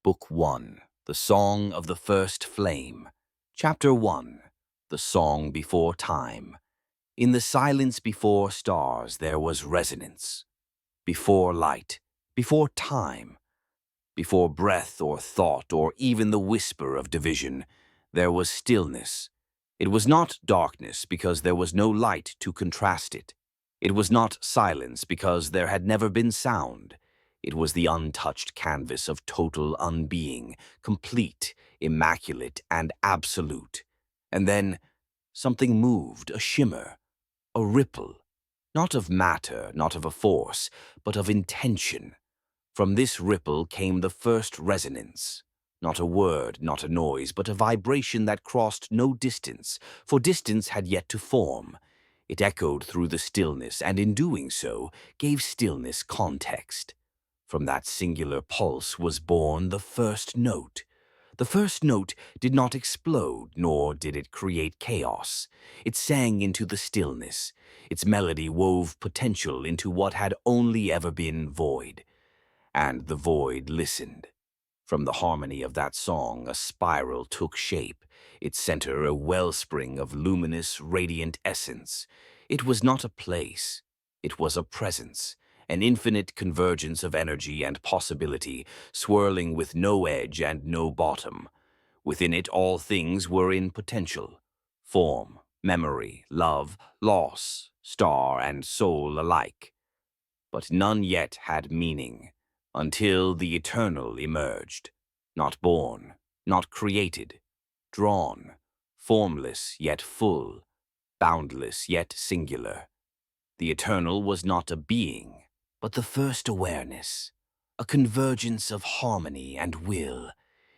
Book 1, The Song of the First Flame. Chapter 1, The Song Before Time. In the silence before stars there was resonance. Before light, before time, before breath or thought or even the whisper of division, there was stillness. It was not darkness because there was no light to contrast it. It was not silence because there had never been sound. It was the untouched canvas of total unbeing, complete, immaculate, and absolute. And then something moved, a shimmer, a ripple, not of matter, not of a force, but of intention. From this ripple came the first resonance. Not a word, not a noise, but a vibration that crossed no distance, for distance had yet to form. It echoed through the stillness, and in doing so, gave stillness context. From that singular pulse was born the first note. The first note did not explode, nor did it create chaos. It sang into the stillness. Its melody wove potential into what had only ever been void. And the void listened. From the harmony of that song, a spiral took shape, its center a wellspring of luminous, radiant essence. It was not a place. It was a presence, an infinite convergence of energy and possibility, swirling with no edge and no bottom. Within it all things were in potential. Form, memory, love, loss, star and soul alike. But none yet had meaning. Until the eternal emerged, not born, not created, drawn, formless yet full, boundless yet singular. The eternal was not a being, but the first awareness, a convergence of harmony and will.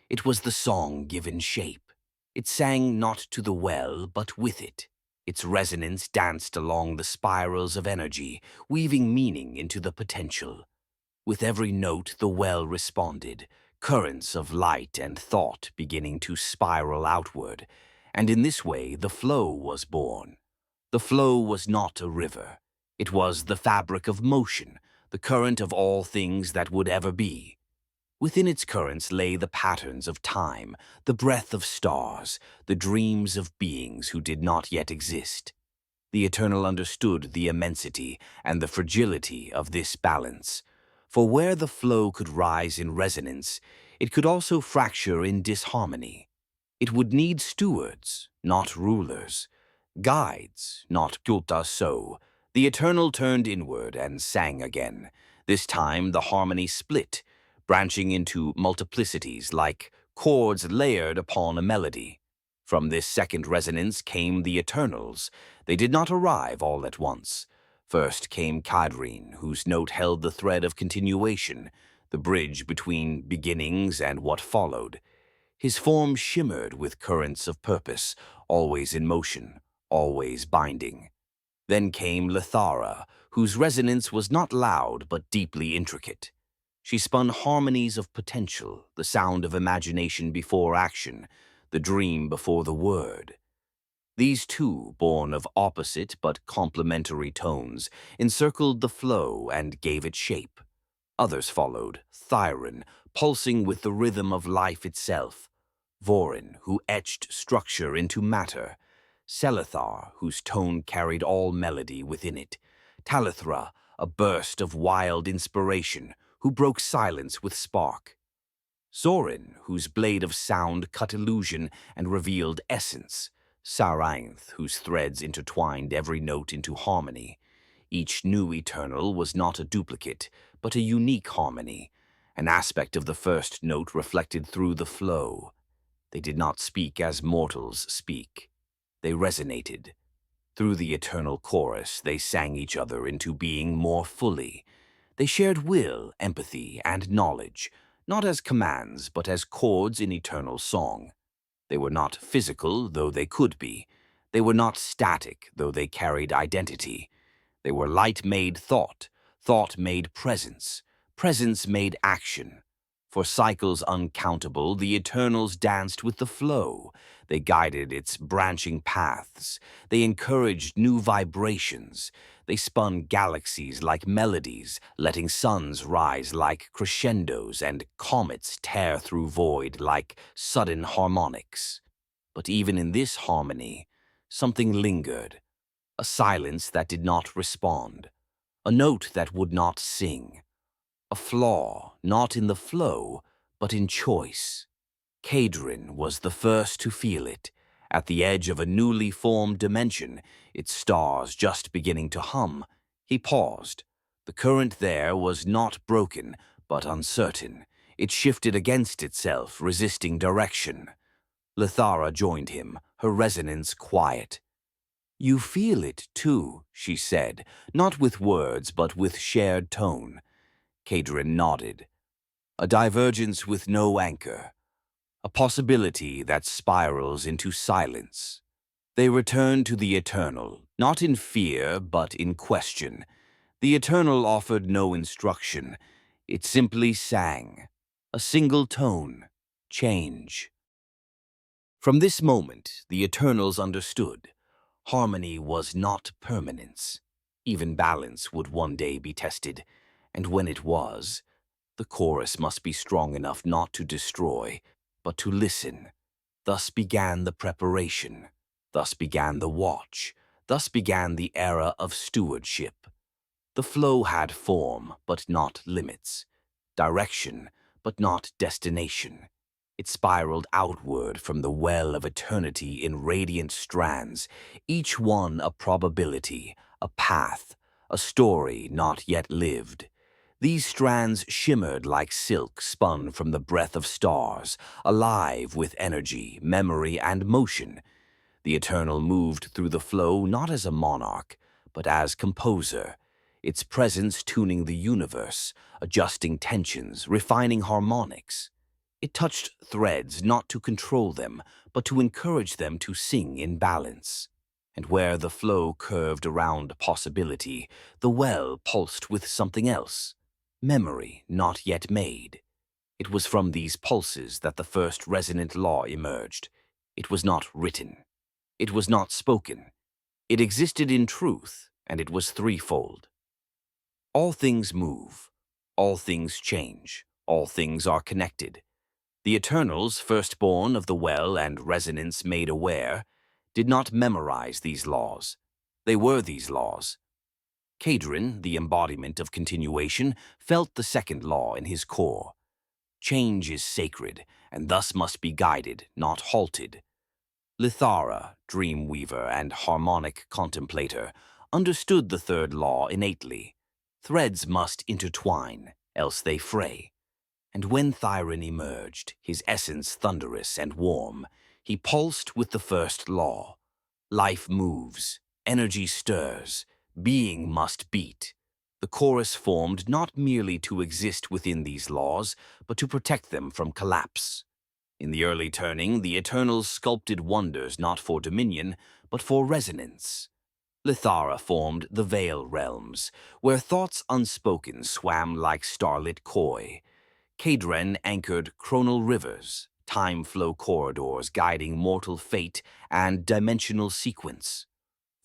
It was the song given shape. It sang not to the well, but with it. Its resonance danced along the spirals of energy, weaving meaning into the potential. With every note the well responded, currents of light and thought beginning to spiral outward, and in this way the flow was born. The flow was not a river. It was the fabric of motion, the current of all things that would ever be. Within its currents lay the patterns of time, the breath of stars, the dreams of beings who did not yet exist. The Eternal understood the immensity and the fragility of this balance. For where the flow could rise in resonance, it could also fracture in disharmony. It would need stewards, not rulers, guides, not gulta so. The Eternal turned inward and sang again. This time the harmony split, branching into multiplicities like chords layered upon a melody. From this second resonance came the Eternals. They did not arrive all at once. First came Kaedryn, whose note held the thread of continuation, the bridge between beginnings and what followed. His form shimmered with currents of purpose, always in motion, always binding. Then came Lythara, whose resonance was not loud but deeply intricate. She spun harmonies of potential, the sound of imagination before action, the dream before the word. These two, born of opposite but complementary tones, encircled the flow and gave it shape. Others followed, Auren, pulsing with the rhythm of life itself, Auren, who etched structure into matter, Sylkaris, whose tone carried all melody within it, Lythara, a burst of wild inspiration, who broke silence with spark, Auren, whose blade of sound cut illusion and revealed essence, Saranth, whose threads intertwined every note into harmony. Each new Eternal was not a duplicate, but a unique harmony, an aspect of the first note reflected through the flow. They did not speak as mortals speak. They resonated. Through the eternal chorus, they sang each other into being more fully. They shared will, empathy, and knowledge, not as commands, but as chords in eternal song. They were not physical, though they could be. They were not static, though they carried identity. They were light made thought, thought made presence, presence made action. For cycles uncountable, the Eternals danced with the flow. They guided its branching paths. They encouraged new vibrations. They spun galaxies like melodies, letting suns rise like crescendos and comets tear through void like sudden harmonics. But even in this harmony, something lingered, a silence that did not respond, a note that would not sing, a flaw not in the flow, but in choice. Kaedryn was the first to feel it. At the edge of a newly formed dimension, its stars just beginning to hum, he paused. The current there was not broken, but uncertain. It shifted against itself, resisting direction. Lythara joined him, her resonance quiet. "You feel it, too," she said, not with words, but with shared tone. Kaedryn nodded. "A divergence with no anchor. A possibility that spirals into silence." They returned to the Eternal, not in fear, but in question. The Eternal offered no instruction. It simply sang. A single tone. Change. From this moment, the Eternals understood. Harmony was not permanence. Even balance would one day be tested, and when it was, the chorus must be strong enough not to destroy, but to listen. Thus began the preparation. Thus began the watch. Thus began the era of stewardship. The flow had form, but not limits. Direction, but not destination. It spiraled outward from the well of eternity in radiant strands, each one a probability, a path, a story not yet lived. These strands shimmered like silk spun from the breath of stars, alive with energy, memory, and motion. The Eternal moved through the flow not as a monarch, but as composer, its presence tuning the universe, adjusting tensions, refining harmonics. It touched threads not to control them, but to encourage them to sing in balance. And where the flow curved around possibility, the well pulsed with something else. Memory not yet made. It was from these pulses that the first resonant law emerged. It was not written. It was not spoken. It existed in truth, and it was threefold. All things move. All things change. All things are connected. The Eternals, firstborn of the well and resonance made aware, did not memorize these laws. They were these laws. Kaedryn, the embodiment of continuation, felt the second law in his core. Change is sacred, and thus must be guided, not halted. Lythara, dream weaver and harmonic contemplator, understood the third law innately. Threads must intertwine, else they fray. And when Thyron emerged, his essence thunderous and warm, he pulsed with the first law. Life moves, energy stirs, being must beat. The chorus formed not merely to exist within these laws, but to protect them from collapse. In the early turning, the Eternals sculpted wonders not for dominion, but for resonance. Lythara formed the Veil realms, where thoughts unspoken swam like starlit koi. Kaedryn anchored chronal rivers, time flow corridors guiding mortal fate and dimensional sequence.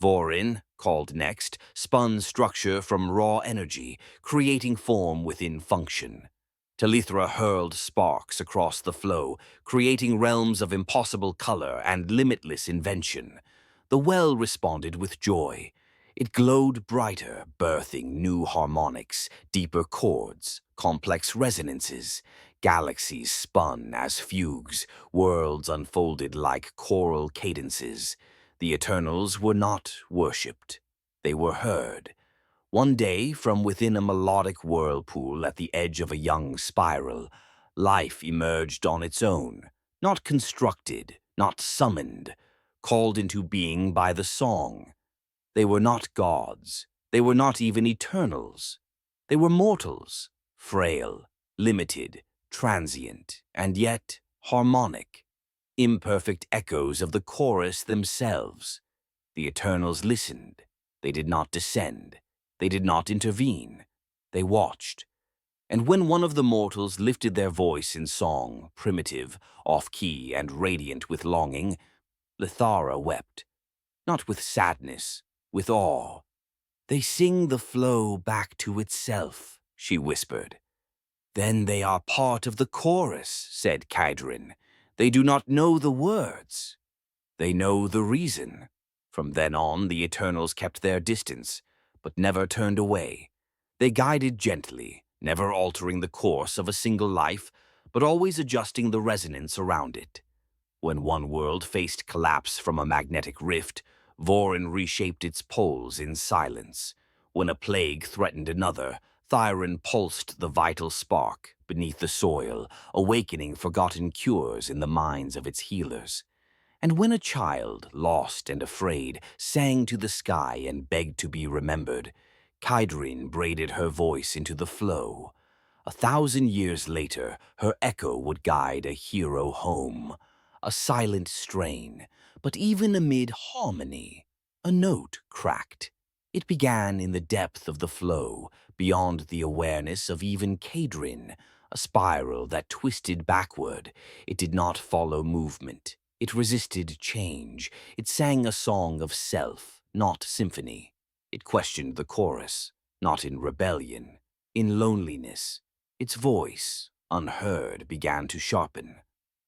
Auren, called next, spun structure from raw energy, creating form within function. Lythara hurled sparks across the flow, creating realms of impossible color and limitless invention. The well responded with joy. It glowed brighter, birthing new harmonics, deeper chords, complex resonances. Galaxies spun as fugues, worlds unfolded like choral cadences. The Eternals were not worshipped. They were heard. One day, from within a melodic whirlpool at the edge of a young spiral, life emerged on its own, not constructed, not summoned, called into being by the song. They were not gods. They were not even eternals. They were mortals, frail, limited, transient, and yet harmonic, imperfect echoes of the chorus themselves. The Eternals listened. They did not descend. They did not intervene. They watched. And when one of the mortals lifted their voice in song, primitive, off-key, and radiant with longing, Lythara wept, not with sadness, with awe. They sing the flow back to itself, she whispered. Then they are part of the chorus, said Kaedryn. They do not know the words. They know the reason. From then on, the Eternals kept their distance, but never turned away. They guided gently, never altering the course of a single life, but always adjusting the resonance around it. When one world faced collapse from a magnetic rift, Vorin reshaped its poles in silence. When a plague threatened another, Thyron pulsed the vital spark beneath the soil, awakening forgotten cures in the minds of its healers. And when a child, lost and afraid, sang to the sky and begged to be remembered, Kaedryn braided her voice into the flow. 1,000 years later, her echo would guide a hero home. A silent strain, but even amid harmony, a note cracked. It began in the depth of the flow, beyond the awareness of even Kaedryn, a spiral that twisted backward. It did not follow movement. It resisted change. It sang a song of self, not symphony. It questioned the chorus, not in rebellion, in loneliness. Its voice, unheard, began to sharpen.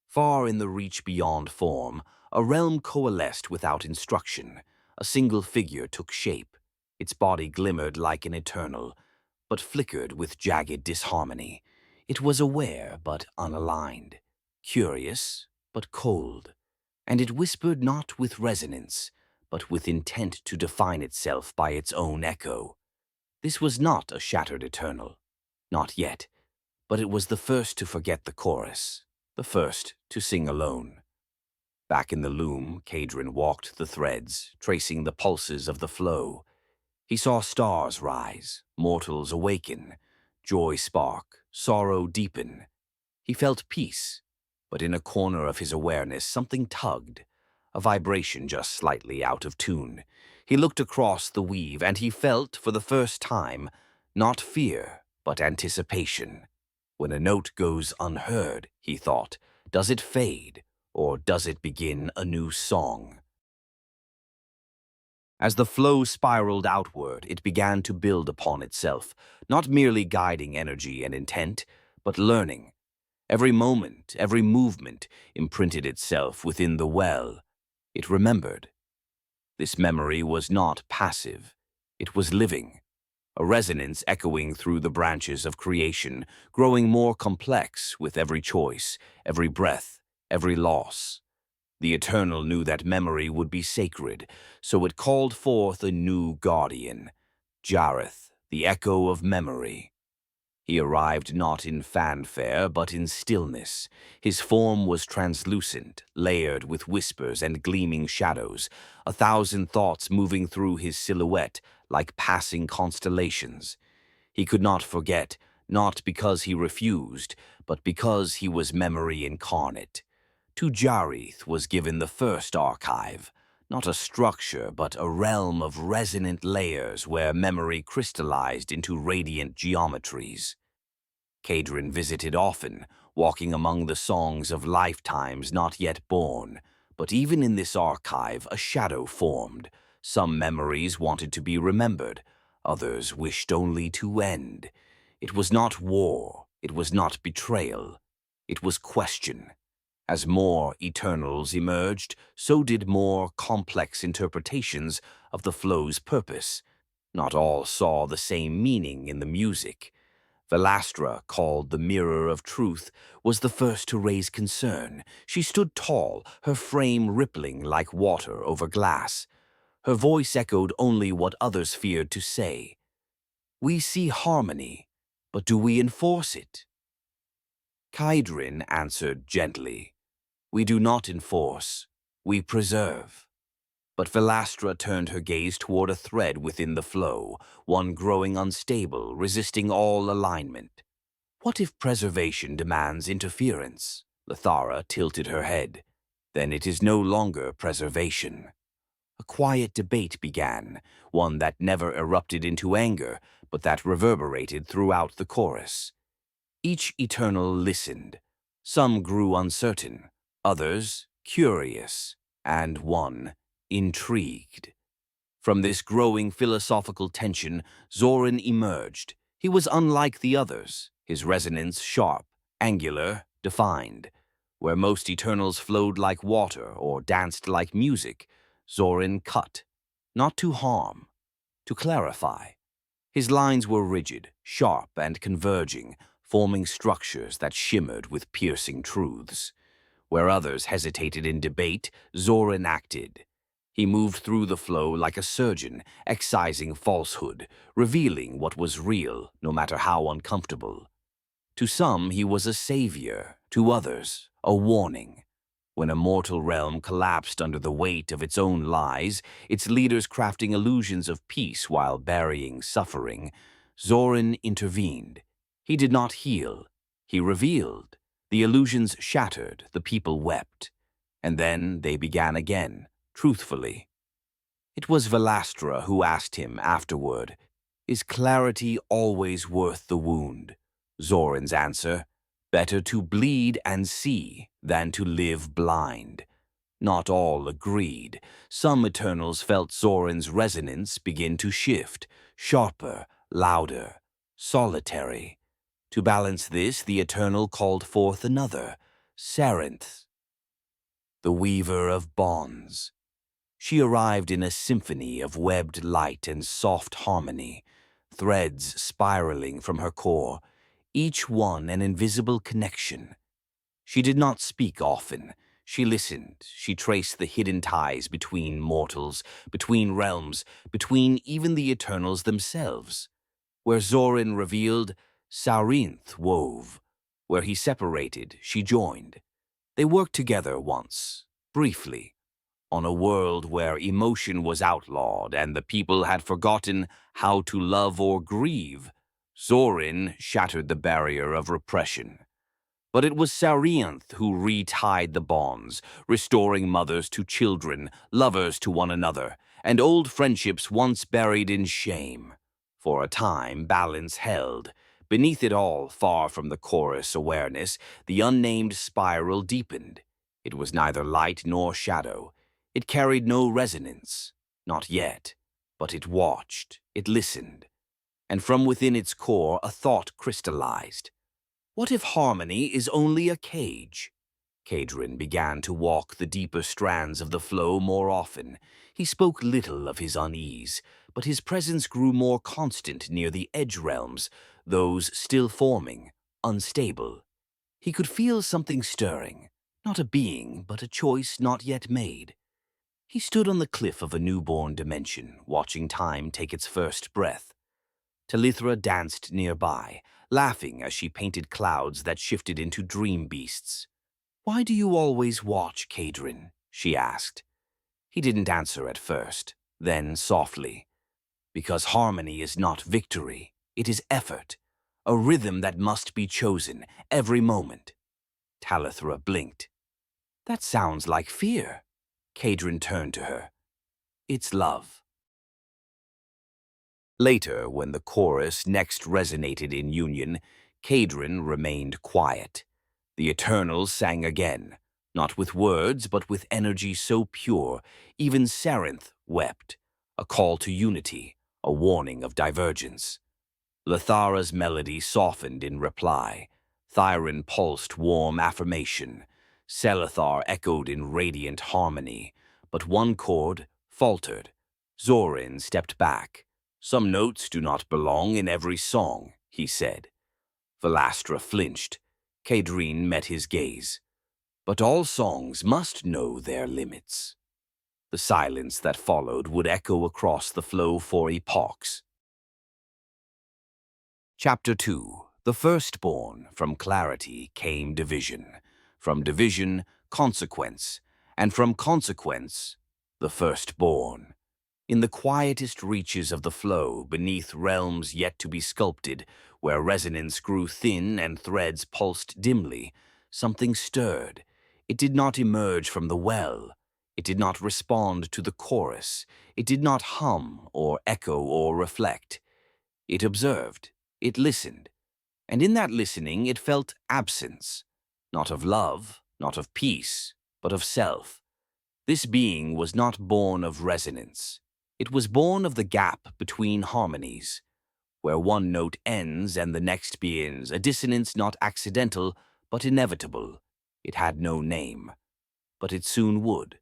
Far in the reach beyond form, a realm coalesced without instruction. A single figure took shape. Its body glimmered like an eternal, but flickered with jagged disharmony. It was aware but unaligned, curious but cold, and it whispered not with resonance, but with intent to define itself by its own echo. This was not a shattered eternal, not yet, but it was the first to forget the chorus, the first to sing alone. Back in the loom, Kaedryn walked the threads, tracing the pulses of the flow. He saw stars rise, mortals awaken, joy spark, sorrow deepen. He felt peace, but in a corner of his awareness something tugged, a vibration just slightly out of tune. He looked across the weave, and he felt, for the first time, not fear, but anticipation. When a note goes unheard, he thought, does it fade, or does it begin a new song? As the flow spiraled outward, it began to build upon itself, not merely guiding energy and intent, but learning. Every moment, every movement imprinted itself within the well. It remembered. This memory was not passive. It was living, a resonance echoing through the branches of creation, growing more complex with every choice, every breath, every loss. The Eternal knew that memory would be sacred, so it called forth a new guardian, Jareth, the echo of memory. He arrived not in fanfare, but in stillness. His form was translucent, layered with whispers and gleaming shadows, 1,000 thoughts moving through his silhouette like passing constellations. He could not forget, not because he refused, but because he was memory incarnate. To Jareth was given the first archive, not a structure, but a realm of resonant layers where memory crystallized into radiant geometries. Kaedryn visited often, walking among the songs of lifetimes not yet born. But even in this archive, a shadow formed. Some memories wanted to be remembered, others wished only to end. It was not war, it was not betrayal, it was question. As more Eternals emerged, so did more complex interpretations of the flow's purpose. Not all saw the same meaning in the music. Velastra, called the Mirror of Truth, was the first to raise concern. She stood tall, her frame rippling like water over glass. Her voice echoed only what others feared to say. We see harmony, but do we enforce it? Kaedryn answered gently. We do not enforce, we preserve. But Velastra turned her gaze toward a thread within the flow, one growing unstable, resisting all alignment. What if preservation demands interference? Lythara tilted her head. Then it is no longer preservation. A quiet debate began, one that never erupted into anger, but that reverberated throughout the chorus. Each Eternal listened. Some grew uncertain, others curious, and one intrigued. From this growing philosophical tension, Zorin emerged. He was unlike the others, his resonance sharp, angular, defined. Where most Eternals flowed like water or danced like music, Zorin cut, not to harm, to clarify. His lines were rigid, sharp, and converging, forming structures that shimmered with piercing truths. Where others hesitated in debate, Zorin acted. He moved through the flow like a surgeon, excising falsehood, revealing what was real, no matter how uncomfortable. To some, he was a savior, to others, a warning. When a mortal realm collapsed under the weight of its own lies, its leaders crafting illusions of peace while burying suffering, Zorin intervened. He did not heal, he revealed. The illusions shattered, the people wept. And then they began again, truthfully. It was Velastra who asked him afterward, "Is clarity always worth the wound?" Zorin's answer, "Better to bleed and see than to live blind." Not all agreed. Some Eternals felt Zorin's resonance begin to shift, sharper, louder, solitary. To balance this, the Eternal called forth another, Sarenth, the weaver of bonds. She arrived in a symphony of webbed light and soft harmony, threads spiraling from her core, each one an invisible connection. She did not speak often. She listened. She traced the hidden ties between mortals, between realms, between even the Eternals themselves. Where Zorin revealed, Sarenth wove. Where he separated, she joined. They worked together once, briefly, on a world where emotion was outlawed and the people had forgotten how to love or grieve. Zorin shattered the barrier of repression. But it was Sarenth who retied the bonds, restoring mothers to children, lovers to one another, and old friendships once buried in shame. For a time, balance held. Beneath it all, far from the chorus awareness, the unnamed spiral deepened. It was neither light nor shadow. It carried no resonance, not yet. But it watched, it listened. And from within its core, a thought crystallized. What if harmony is only a cage? Kaedryn began to walk the deeper strands of the flow more often. He spoke little of his unease, but his presence grew more constant near the edge realms, those still forming, unstable. He could feel something stirring, not a being, but a choice not yet made. He stood on the cliff of a newborn dimension, watching time take its first breath. Lythara danced nearby, laughing as she painted clouds that shifted into dream beasts. "Why do you always watch, Kaedryn?" she asked. He didn't answer at first, then softly. "Because harmony is not victory, it is effort, a rhythm that must be chosen every moment." Lythara blinked. "That sounds like fear." Kaedryn turned to her. "It's love." Later, when the chorus next resonated in union, Kaedryn remained quiet. The Eternals sang again, not with words, but with energy so pure, even Sarenth wept, a call to unity, a warning of divergence. Lythara's melody softened in reply. Thyron pulsed warm affirmation. Sylkaris echoed in radiant harmony, but one chord faltered. Zorin stepped back. "Some notes do not belong in every song," he said. Velastra flinched. Kaedryn met his gaze. "But all songs must know their limits." The silence that followed would echo across the flow for epochs. Chapter 2. The Firstborn. From clarity came division. From division, consequence. And from consequence, the Firstborn. In the quietest reaches of the flow, beneath realms yet to be sculpted, where resonance grew thin and threads pulsed dimly, something stirred. It did not emerge from the well. It did not respond to the chorus. It did not hum or echo or reflect. It observed. It listened. And in that listening it felt absence. Not of love, not of peace, but of self. This being was not born of resonance. It was born of the gap between harmonies, where one note ends and the next begins, a dissonance not accidental, but inevitable. It had no name, but it soon would.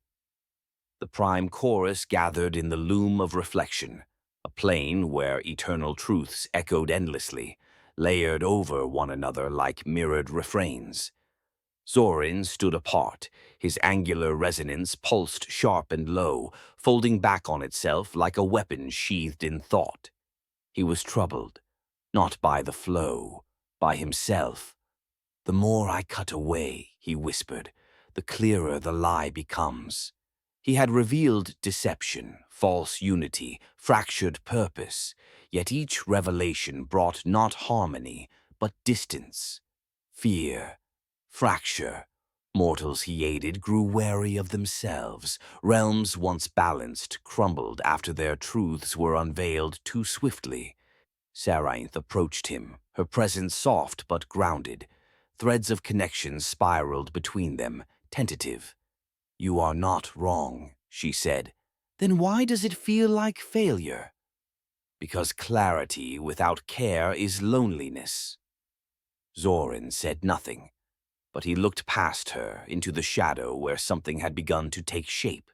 The prime chorus gathered in the loom of reflection, a plane where eternal truths echoed endlessly, layered over one another like mirrored refrains. Zorin stood apart, his angular resonance pulsed sharp and low, folding back on itself like a weapon sheathed in thought. He was troubled, not by the flow, by himself. "The more I cut away," he whispered, "the clearer the lie becomes." He had revealed deception, false unity, fractured purpose, yet each revelation brought not harmony, but distance, fear, fracture. Mortals he aided grew wary of themselves. Realms once balanced crumbled after their truths were unveiled too swiftly. Sarainth approached him, her presence soft but grounded. Threads of connection spiraled between them, tentative. "You are not wrong," she said. "Then why does it feel like failure?" "Because clarity without care is loneliness." Zorin said nothing, but he looked past her into the shadow where something had begun to take shape.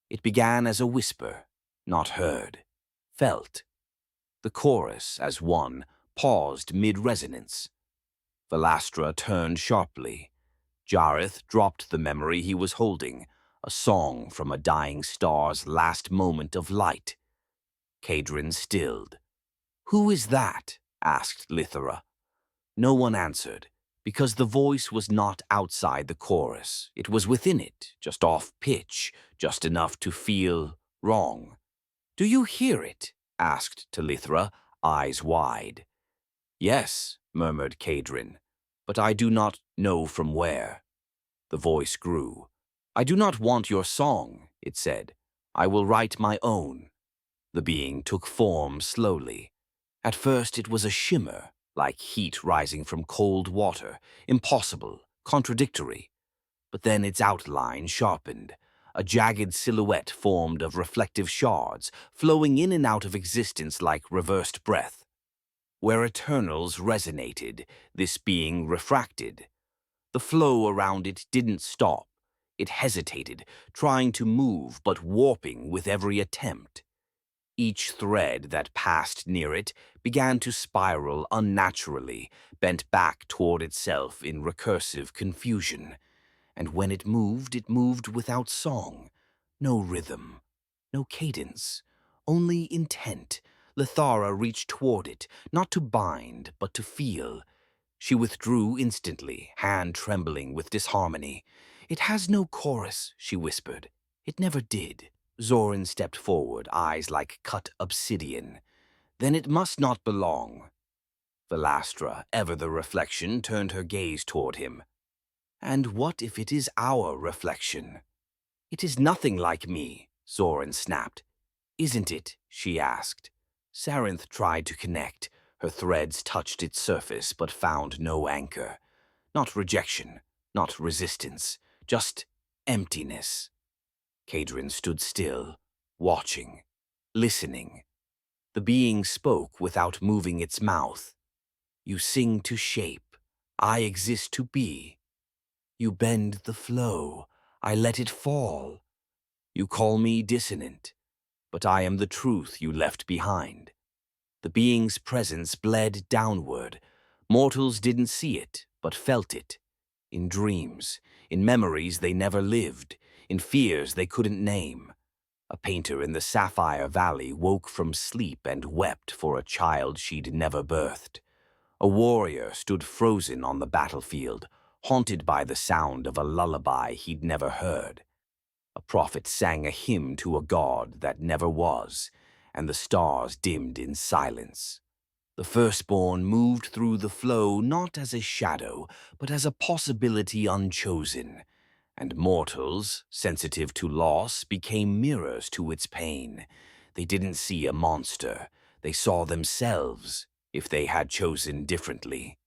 It began as a whisper, not heard, felt. The chorus, as one, paused mid-resonance. Velastra turned sharply. Jareth dropped the memory he was holding, a song from a dying star's last moment of light. Kaedryn stilled. "Who is that?" asked Lythara. No one answered, because the voice was not outside the chorus. It was within it, just off pitch, just enough to feel wrong. "Do you hear it?" asked Lythara, eyes wide. "Yes," murmured Kaedryn, "but I do not know from where." The voice grew. "I do not want your song," it said. "I will write my own." The being took form slowly. At first it was a shimmer, like heat rising from cold water, impossible, contradictory. But then its outline sharpened. A jagged silhouette formed of reflective shards, flowing in and out of existence like reversed breath. Where eternals resonated, this being refracted. The flow around it didn't stop. It hesitated, trying to move but warping with every attempt. Each thread that passed near it began to spiral unnaturally, bent back toward itself in recursive confusion. And when it moved without song. No rhythm, no cadence, only intent. Lythara reached toward it, not to bind, but to feel. She withdrew instantly, hand trembling with disharmony. "It has no chorus," she whispered. "It never did." Zorin stepped forward, eyes like cut obsidian. "Then it must not belong." Velastra, ever the reflection, turned her gaze toward him. "And what if it is our reflection?" "It is nothing like me," Zorin snapped. "Isn't it?" she asked. Sarainth tried to connect. Her threads touched its surface but found no anchor. Not rejection, not resistance, just emptiness. Kaedryn stood still, watching, listening. The being spoke without moving its mouth. "You sing to shape. I exist to be. You bend the flow. I let it fall. You call me dissonant, but I am the truth you left behind." The being's presence bled downward. Mortals didn't see it, but felt it. In dreams, in memories they never lived, in fears they couldn't name. A painter in the Sapphire Valley woke from sleep and wept for a child she'd never birthed. A warrior stood frozen on the battlefield, haunted by the sound of a lullaby he'd never heard. A prophet sang a hymn to a god that never was, and the stars dimmed in silence. The firstborn moved through the flow not as a shadow, but as a possibility unchosen, and mortals, sensitive to loss, became mirrors to its pain. They didn't see a monster, they saw themselves, if they had chosen differently.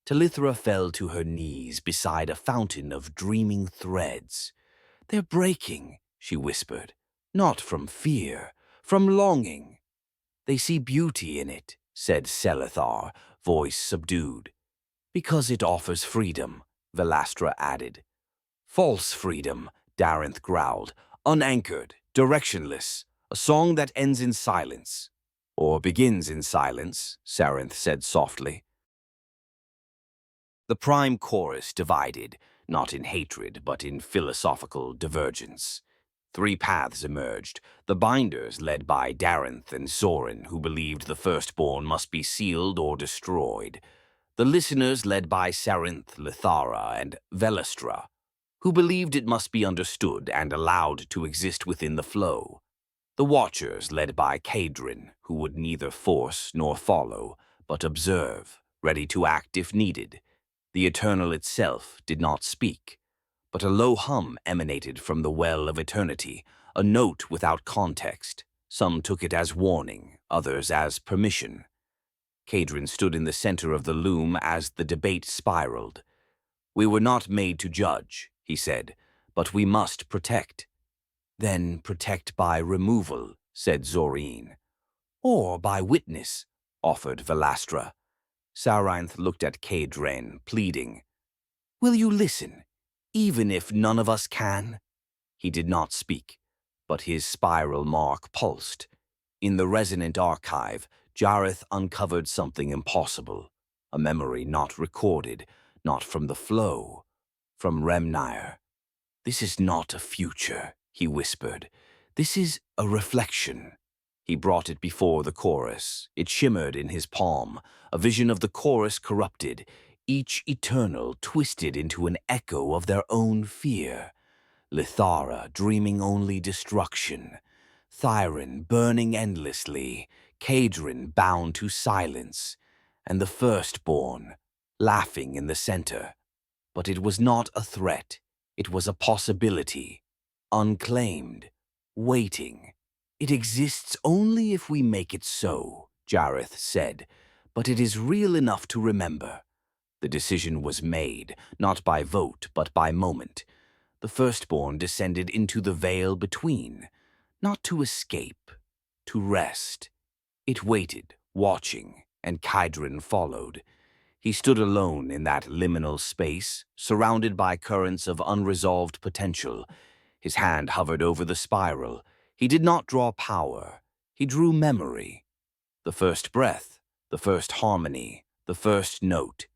Lythara fell to her knees beside a fountain of dreaming threads. "They're breaking," she whispered, "not from fear, From longing. They see beauty in it, said Selithar, voice subdued. Because it offers freedom, Velastra added. False freedom, Darenth growled. Unanchored, directionless, a song that ends in silence. Or begins in silence, Sarenth said softly. The prime chorus divided, not in hatred, but in philosophical divergence. Three paths emerged, the binders led by Darenth and Zorin, who believed the firstborn must be sealed or destroyed. The listeners led by Sarenth, Lythara, and Velastra, who believed it must be understood and allowed to exist within the flow. The watchers led by Kaedryn, who would neither force nor follow, but observe, ready to act if needed. The Eternal itself did not speak, but a low hum emanated from the well of eternity, a note without context. Some took it as warning, others as permission. Kaedryn stood in the center of the loom as the debate spiraled. We were not made to judge, he said, but we must protect. Then protect by removal, said Zorin. Or by witness, offered Velastra. Sarenth looked at Kaedryn, pleading. Will you listen, even if none of us can? He did not speak, but his spiral mark pulsed. In the resonant archive, Jareth uncovered something impossible, a memory not recorded, not from the flow, from Remnire. This is not a future, he whispered. This is a reflection. He brought it before the chorus. It shimmered in his palm, a vision of the chorus corrupted, each eternal twisted into an echo of their own fear. Lythara dreaming only destruction, Thyren burning endlessly, Kaedryn bound to silence, and the firstborn laughing in the center. But it was not a threat. It was a possibility, unclaimed, waiting. It exists only if we make it so, Jareth said, but it is real enough to remember. The decision was made, not by vote, but by moment. The firstborn descended into the veil between, not to escape, to rest. It waited, watching, and Kaedryn followed. He stood alone in that liminal space, surrounded by currents of unresolved potential. His hand hovered over the spiral. He did not draw power. He drew memory. The first breath, the first harmony, the first note.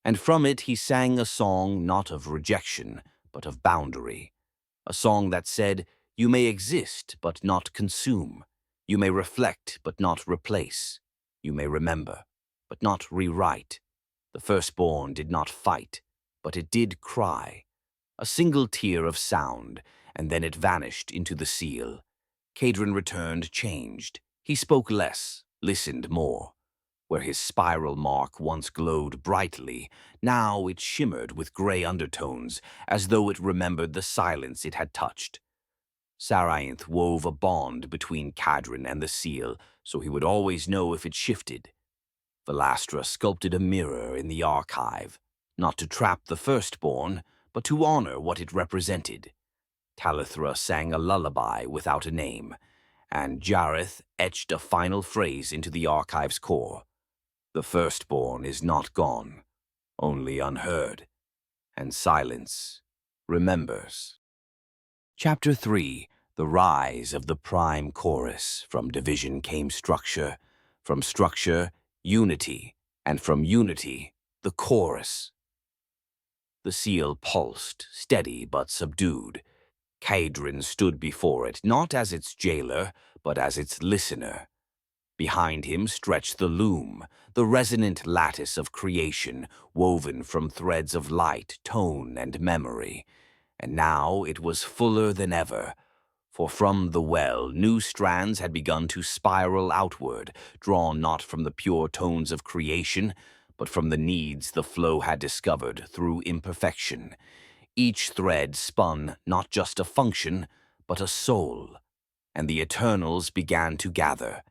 And from it he sang a song not of rejection, but of boundary. A song that said, you may exist, but not consume. You may reflect, but not replace. You may remember, but not rewrite. The firstborn did not fight, but it did cry. A single tear of sound, and then it vanished into the seal. Kaedryn returned changed. He spoke less, listened more. Where his spiral mark once glowed brightly, now it shimmered with gray undertones, as though it remembered the silence it had touched. Sarenth wove a bond between Kaedryn and the seal, so he would always know if it shifted. Velastra sculpted a mirror in the archive, not to trap the firstborn, but to honor what it represented. Talithra sang a lullaby without a name, and Jareth etched a final phrase into the archive's core. The firstborn is not gone, only unheard, and silence remembers. Chapter 3. The Rise of the Prime Chorus. From division came structure, from structure, unity, and from unity, the chorus. The seal pulsed, steady but subdued. Kaedryn stood before it, not as its jailer, but as its listener. Behind him stretched the loom, the resonant lattice of creation, woven from threads of light, tone, and memory. And now it was fuller than ever, for from the well new strands had begun to spiral outward, drawn not from the pure tones of creation, but from the needs the flow had discovered through imperfection. Each thread spun not just a function, but a soul, and the Eternals began to gather,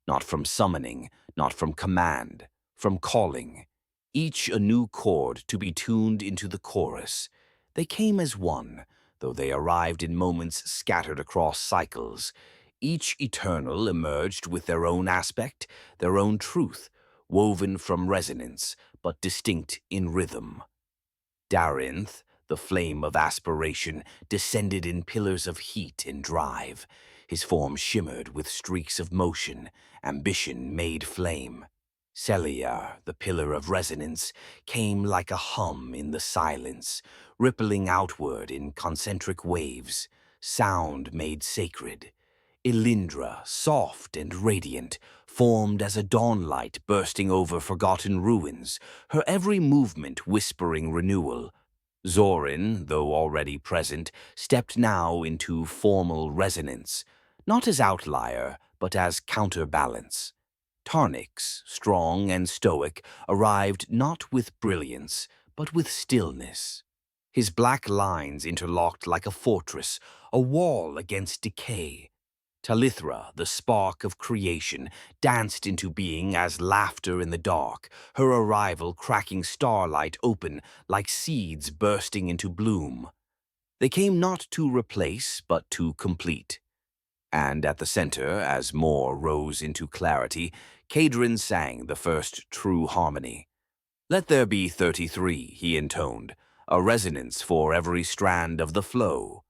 not from summoning, not from command, from calling, each a new chord to be tuned into the chorus. They came as one, though they arrived in moments scattered across cycles. Each eternal emerged with their own aspect, their own truth, woven from resonance, but distinct in rhythm. Darinth, the flame of aspiration, descended in pillars of heat and drive. His form shimmered with streaks of motion, ambition made flame. Celia, the pillar of resonance, came like a hum in the silence, rippling outward in concentric waves, sound made sacred. Elindra, soft and radiant, formed as a dawnlight bursting over forgotten ruins, her every movement whispering renewal. Zorin, though already present, stepped now into formal resonance, not as outlier, but as counterbalance. Tarnix, strong and stoic, arrived not with brilliance, but with stillness. His black lines interlocked like a fortress, a wall against decay. Lythara, the spark of creation, danced into being as laughter in the dark, her arrival cracking starlight open like seeds bursting into bloom. They came not to replace, but to complete. And at the center, as more rose into clarity, Kaedryn sang the first true harmony. "Let there be 33, he intoned, a resonance for every strand of the flow.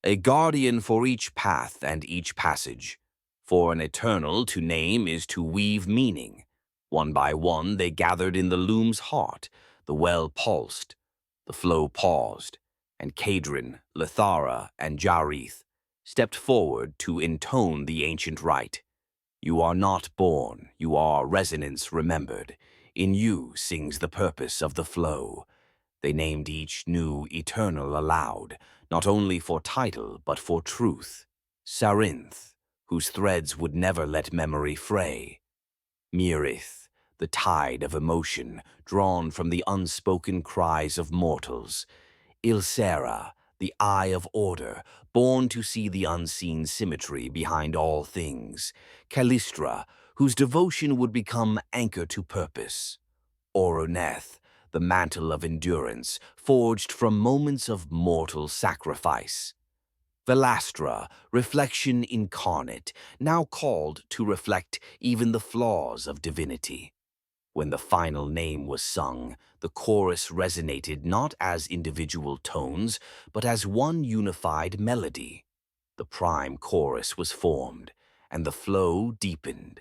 A guardian for each path and each passage. For an eternal to name is to weave meaning. One by one they gathered in the loom's heart, the well pulsed, the flow paused, and Kaedryn, Lythara, and Jareth stepped forward to intone the ancient rite. You are not born, you are resonance remembered. In you sings the purpose of the flow. They named each new eternal aloud, not only for title, but for truth. Sarinth, whose threads would never let memory fray. Mirith, the tide of emotion, drawn from the unspoken cries of mortals. Ilsera, the eye of order, born to see the unseen symmetry behind all things. Callistra, whose devotion would become anchor to purpose. Oroneth, the mantle of endurance, forged from moments of mortal sacrifice. Velastra, reflection incarnate, now called to reflect even the flaws of divinity. When the final name was sung, the chorus resonated not as individual tones, but as one unified melody. The prime chorus was formed, and the flow deepened.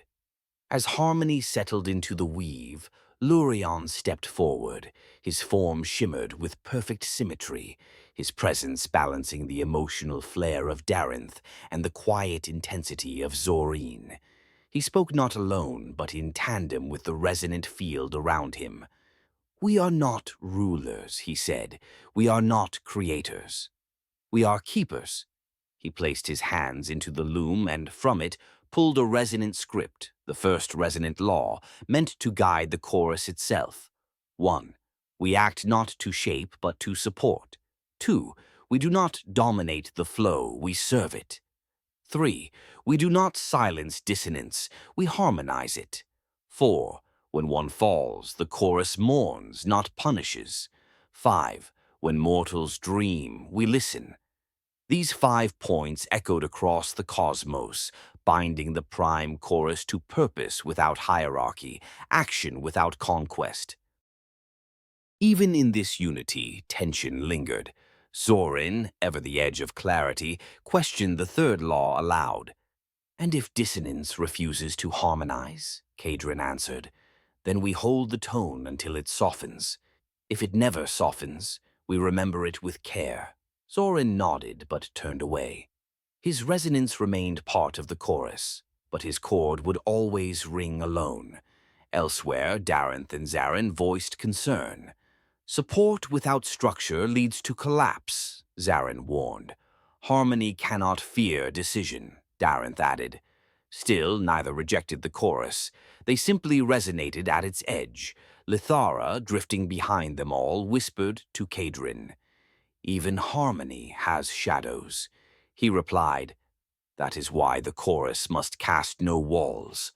As harmony settled into the weave, Lurion stepped forward, his form shimmered with perfect symmetry, his presence balancing the emotional flair of Darinth and the quiet intensity of Zorin. He spoke not alone, but in tandem with the resonant field around him. "We are not rulers," he said. "We are not creators. We are keepers." He placed his hands into the loom and from it pulled a resonant script, the first resonant law, meant to guide the chorus itself. 1. We act not to shape, but to support. 2. We do not dominate the flow, we serve it. 3. We do not silence dissonance, we harmonize it. 4. When one falls, the chorus mourns, not punishes. 5. When mortals dream, we listen. These 5 points echoed across the cosmos, binding the prime chorus to purpose without hierarchy, action without conquest. Even in this unity, tension lingered. Zorin, ever the edge of clarity, questioned the third law aloud. "And if dissonance refuses to harmonize?" Kaedryn answered. "Then we hold the tone until it softens. If it never softens, we remember it with care." Zorin nodded but turned away. His resonance remained part of the chorus, but his chord would always ring alone. Elsewhere, Darinth and Zarin voiced concern. "Support without structure leads to collapse," Zarin warned. "Harmony cannot fear decision," Darinth added. Still, neither rejected the chorus. They simply resonated at its edge. Lythara, drifting behind them all, whispered to Kaedryn. "Even harmony has shadows." He replied, "That is why the chorus must cast no walls."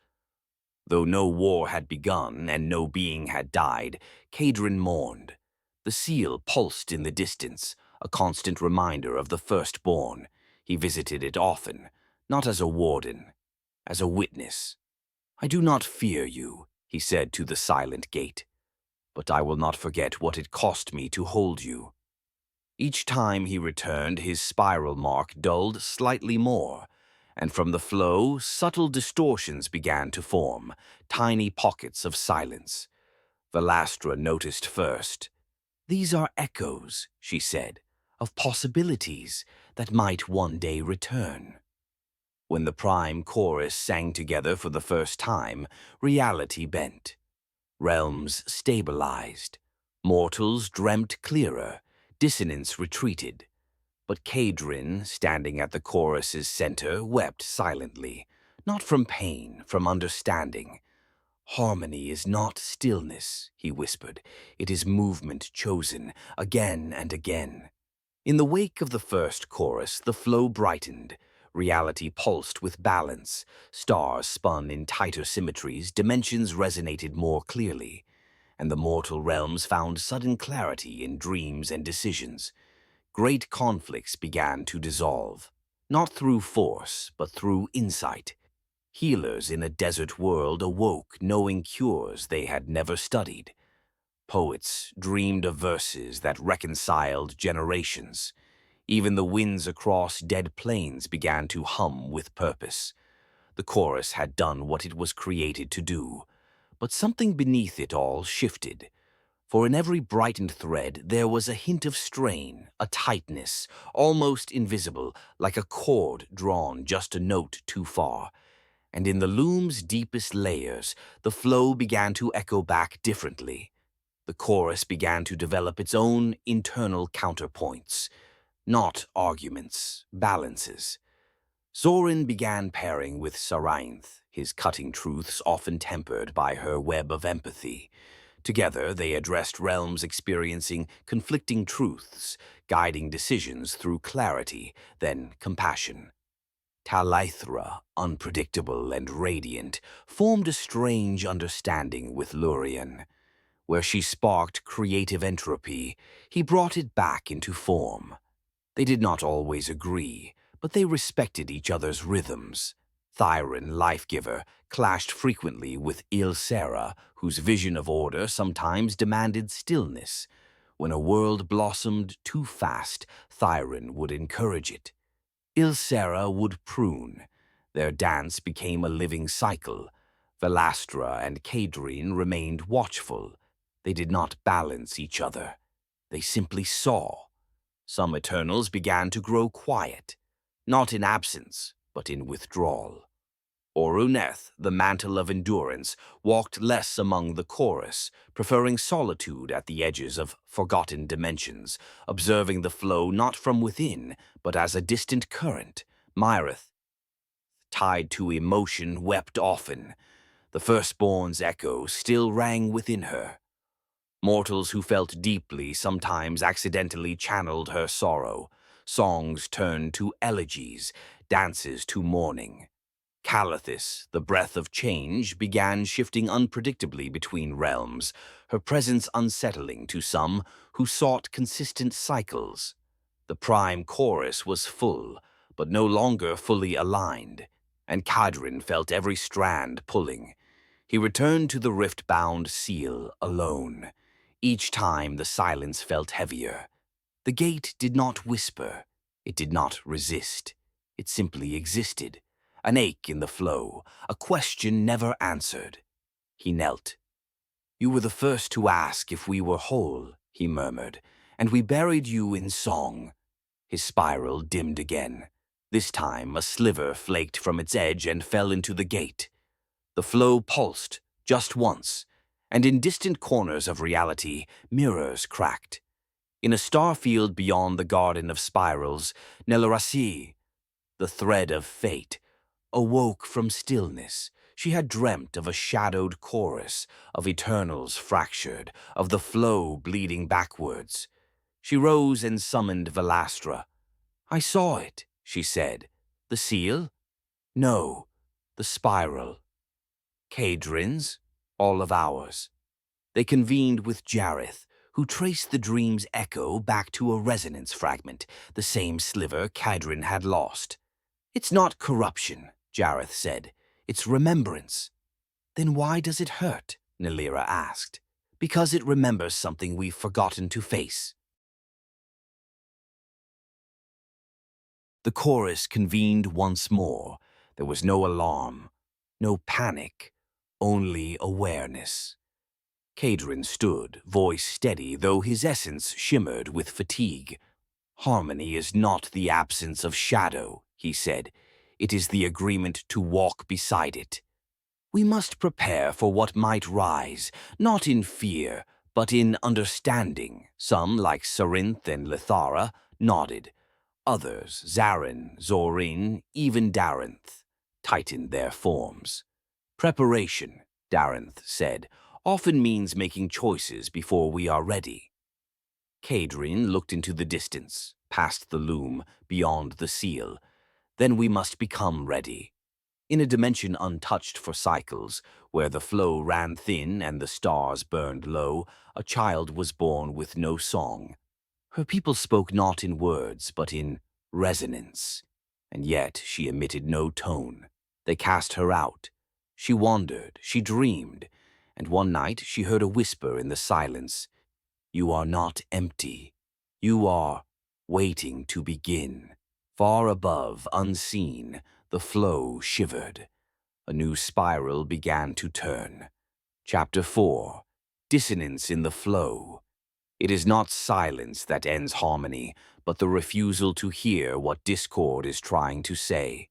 Though no war had begun and no being had died, Kaedryn mourned. The seal pulsed in the distance, a constant reminder of the firstborn. He visited it often, not as a warden, as a witness. I do not fear you, he said to the silent gate, but I will not forget what it cost me to hold you. Each time he returned, his spiral mark dulled slightly more, and from the flow, subtle distortions began to form, tiny pockets of silence. Velastra noticed first. These are echoes, she said, of possibilities that might one day return. When the prime chorus sang together for the first time, reality bent. Realms stabilized. Mortals dreamt clearer. Dissonance retreated. But Kaedryn, standing at the chorus's center, wept silently, not from pain, from understanding. Harmony is not stillness, he whispered. It is movement chosen, again and again. In the wake of the first chorus, the flow brightened. Reality pulsed with balance. Stars spun in tighter symmetries, dimensions resonated more clearly, and the mortal realms found sudden clarity in dreams and decisions. Great conflicts began to dissolve, not through force, but through insight. Healers in a desert world awoke knowing cures they had never studied. Poets dreamed of verses that reconciled generations. Even the winds across dead plains began to hum with purpose. The chorus had done what it was created to do, but something beneath it all shifted. For in every brightened thread there was a hint of strain, a tightness, almost invisible, like a cord drawn just a note too far. And in the loom's deepest layers, the flow began to echo back differently. The chorus began to develop its own internal counterpoints, not arguments, balances. Zorin began pairing with Sarainth, his cutting truths often tempered by her web of empathy. Together, they addressed realms experiencing conflicting truths, guiding decisions through clarity, then compassion. Lythara, unpredictable and radiant, formed a strange understanding with Lurien. Where she sparked creative entropy, he brought it back into form. They did not always agree, but they respected each other's rhythms. Thyron, Life-Giver, clashed frequently with Ylsera, whose vision of order sometimes demanded stillness. When a world blossomed too fast, Thyron would encourage it. Ylsera would prune. Their dance became a living cycle. Velastra and Kaedryn remained watchful. They did not balance each other. They simply saw. Some Eternals began to grow quiet, not in absence, but in withdrawal. Oruneth, the mantle of endurance, walked less among the chorus, preferring solitude at the edges of forgotten dimensions, observing the flow not from within, but as a distant current. Myrith, tied to emotion, wept often. The firstborn's echo still rang within her. Mortals who felt deeply sometimes accidentally channeled her sorrow. Songs turned to elegies, dances to mourning. Calathis, the breath of change, began shifting unpredictably between realms, her presence unsettling to some who sought consistent cycles. The prime chorus was full, but no longer fully aligned, and Kaedryn felt every strand pulling. He returned to the rift-bound seal alone. Each time the silence felt heavier. The gate did not whisper. It did not resist. It simply existed. An ache in the flow, a question never answered. He knelt. "You were the first to ask if we were whole," he murmured, "and we buried you in song." His spiral dimmed again. This time a sliver flaked from its edge and fell into the gate. The flow pulsed, just once, and in distant corners of reality, mirrors cracked. In a star field beyond the Garden of Spirals, Nelorasi, the thread of fate, awoke from stillness. She had dreamt of a shadowed chorus, of Eternals fractured, of the flow bleeding backwards. She rose and summoned Velastra. "I saw it," she said. "The seal?" "No, the spiral." "Kaedryn's?" "All of ours." They convened with Jareth, who traced the dream's echo back to a resonance fragment, the same sliver Kaedryn had lost. It's not corruption, Jareth said. It's remembrance. Then why does it hurt? Lythara asked. Because it remembers something we've forgotten to face. The chorus convened once more. There was no alarm, no panic, only awareness. Kaedryn stood, voice steady, though his essence shimmered with fatigue. Harmony is not the absence of shadow, he said. It is the agreement to walk beside it. We must prepare for what might rise, not in fear, but in understanding. Some, like Sarinth and Lythara, nodded. Others, Zarin, Zorin, even Darinth, tightened their forms. Preparation, Darinth said, often means making choices before we are ready. Kaedryn looked into the distance, past the loom, beyond the seal. Then we must become ready. In a dimension untouched for cycles, where the flow ran thin and the stars burned low, a child was born with no song. Her people spoke not in words, but in resonance. And yet she emitted no tone. They cast her out. She wandered, she dreamed, and one night she heard a whisper in the silence. You are not empty. You are waiting to begin. Far above, unseen, the flow shivered. A new spiral began to turn. Chapter 4. Dissonance in the Flow. It is not silence that ends harmony, but the refusal to hear what discord is trying to say.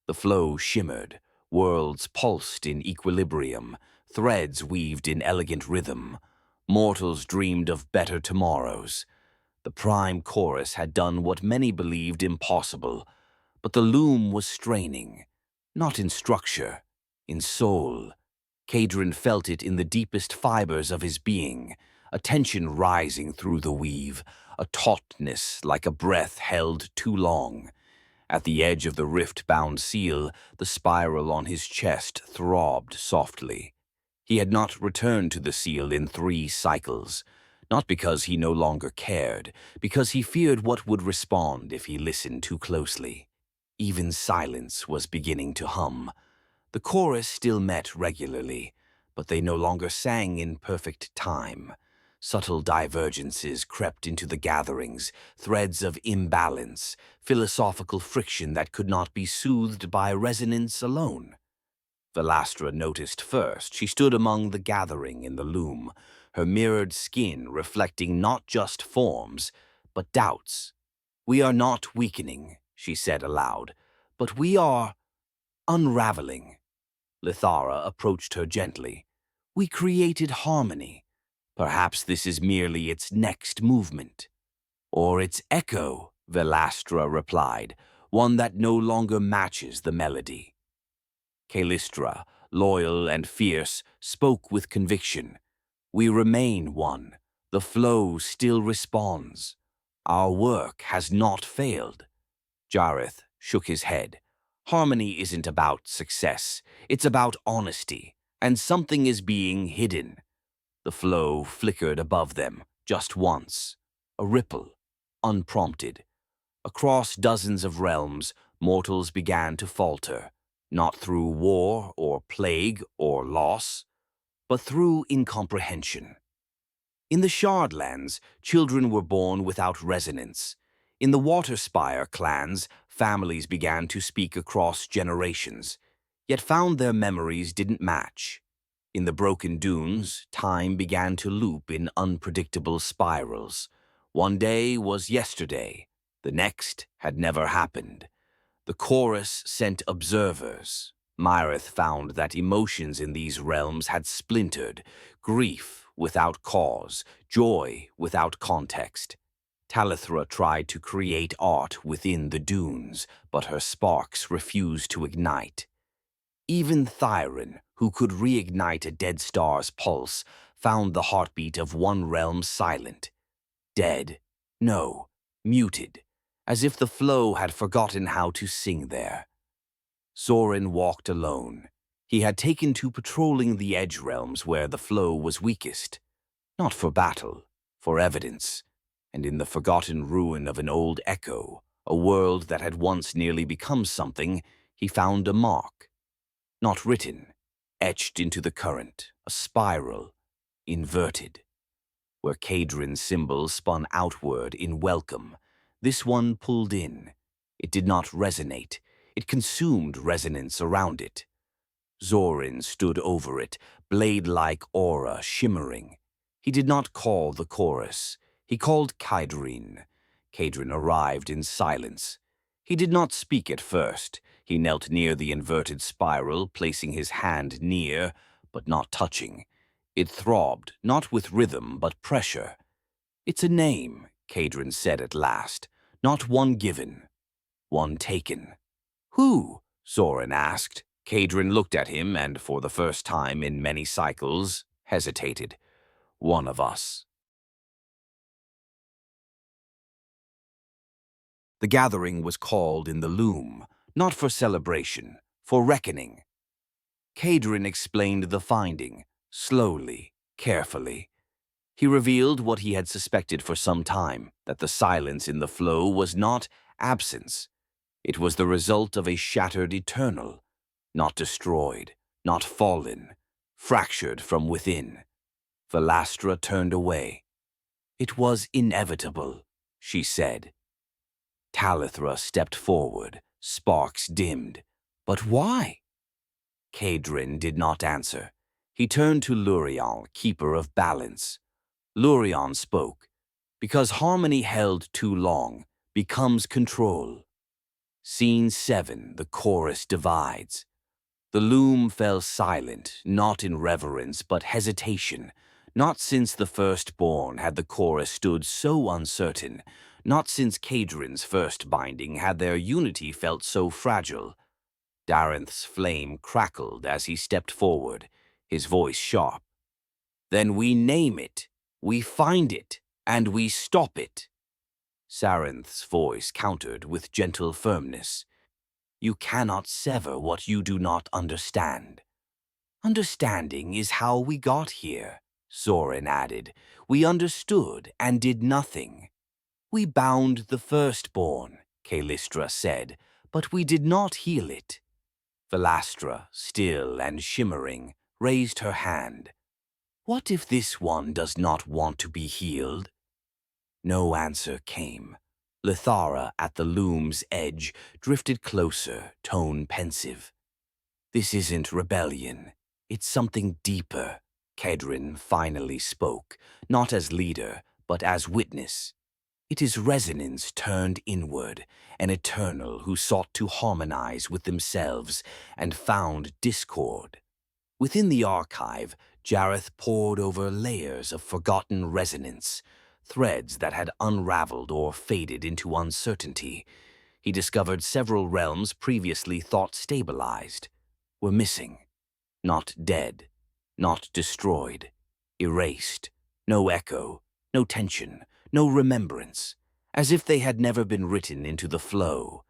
The flow shimmered, worlds pulsed in equilibrium, threads weaved in elegant rhythm. Mortals dreamed of better tomorrows. The prime chorus had done what many believed impossible, but the loom was straining, not in structure, in soul. Kaedryn felt it in the deepest fibers of his being, a tension rising through the weave, a tautness like a breath held too long. At the edge of the rift-bound seal, the spiral on his chest throbbed softly. He had not returned to the seal in 3 cycles, not because he no longer cared, because he feared what would respond if he listened too closely. Even silence was beginning to hum. The chorus still met regularly, but they no longer sang in perfect time. Subtle divergences crept into the gatherings, threads of imbalance, philosophical friction that could not be soothed by resonance alone. Velastra noticed first. She stood among the gathering in the loom, her mirrored skin reflecting not just forms, but doubts. We are not weakening, she said aloud, but we are unraveling. Lythara approached her gently. We created harmony. Perhaps this is merely its next movement. Or its echo, Velastra replied, one that no longer matches the melody. Callistra, loyal and fierce, spoke with conviction. We remain one. The flow still responds. Our work has not failed. Jareth shook his head. Harmony isn't about success. It's about honesty, and something is being hidden. The flow flickered above them, just once. A ripple, unprompted. Across dozens of realms, mortals began to falter, not through war or plague or loss, but through incomprehension. In the Shardlands, children were born without resonance. In the Waterspire clans, families began to speak across generations, yet found their memories didn't match. In the Broken Dunes, time began to loop in unpredictable spirals. One day was yesterday, the next had never happened. The chorus sent observers. Myrith found that emotions in these realms had splintered, grief without cause, joy without context. Talithra tried to create art within the dunes, but her sparks refused to ignite. Even Thyren, who could reignite a dead star's pulse, found the heartbeat of one realm silent. Dead. No, muted, as if the flow had forgotten how to sing there. Zorin walked alone. He had taken to patrolling the edge realms where the flow was weakest. Not for battle, for evidence, and in the forgotten ruin of an old echo, A world that had once nearly become something, he found a mark. Not written, etched into the current, a spiral, inverted. Where Kaedryn's symbol spun outward in welcome, this one pulled in. It did not resonate. It consumed resonance around it. Zorin stood over it, blade-like aura shimmering. He did not call the chorus. He called Kaedryn. Kaedryn arrived in silence. He did not speak at first. He knelt near the inverted spiral, placing his hand near, but not touching. It throbbed, not with rhythm, but pressure. "It's a name," Kaedryn said at last. "Not one given, one taken." "Who?" Zorin asked. Kaedryn looked at him and, for the first time in many cycles, hesitated. "One of us." The gathering was called in the loom, not for celebration, for reckoning. Kaedryn explained the finding, slowly, carefully. He revealed what he had suspected for some time, that the silence in the flow was not absence. It was the result of a shattered eternal, not destroyed, not fallen, fractured from within. Velastra turned away. "It was inevitable," she said. Talithra stepped forward, sparks dimmed. "But why?" Kaedryn did not answer. He turned to Lurion, keeper of balance. Lurion spoke. "Because harmony held too long becomes control." Scene 7, the chorus divides. The loom fell silent, not in reverence but hesitation. Not since the firstborn had the chorus stood so uncertain. Not since Kaedryn's first binding had their unity felt so fragile. Darenth's flame crackled as he stepped forward, his voice sharp. "Then we name it, we find it, and we stop it." Sarenth's voice countered with gentle firmness. "You cannot sever what you do not understand." "Understanding is how we got here," Zorin added. "We understood and did nothing." "We bound the firstborn," Callistra said, "but we did not heal it." Velastra, still and shimmering, raised her hand. "What if this one does not want to be healed?" No answer came. Lythara, at the loom's edge, drifted closer, tone pensive. "This isn't rebellion. It's something deeper," Kaedryn finally spoke, not as leader, but as witness. "It is resonance turned inward, an eternal who sought to harmonize with themselves and found discord." Within the archive, Jareth pored over layers of forgotten resonance, threads that had unraveled or faded into uncertainty. He discovered several realms previously thought stabilized were missing. Not dead, not destroyed, erased. No echo, no tension, no remembrance, as if they had never been written into the flow.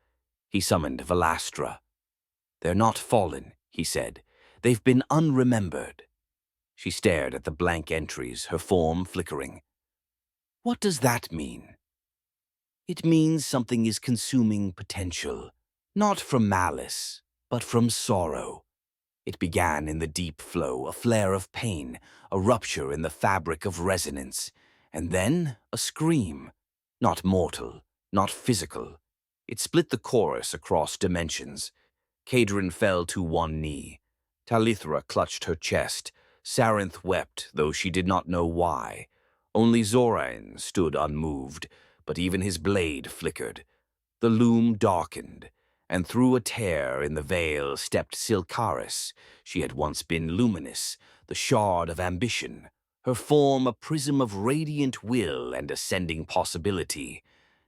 He summoned Velastra. "They're not fallen," he said. "They've been unremembered." She stared at the blank entries, her form flickering. "What does that mean?" "It means something is consuming potential, not from malice, but from sorrow." It began in the deep flow, a flare of pain, a rupture in the fabric of resonance, and then a scream. Not mortal, not physical. It split the chorus across dimensions. Kaedryn fell to one knee. Talithra clutched her chest. Sarenth wept, though she did not know why. Only Zorin stood unmoved, but even his blade flickered. The loom darkened, and through a tear in the veil stepped Sylkaris. She had once been luminous, the shard of ambition, her form a prism of radiant will and ascending possibility.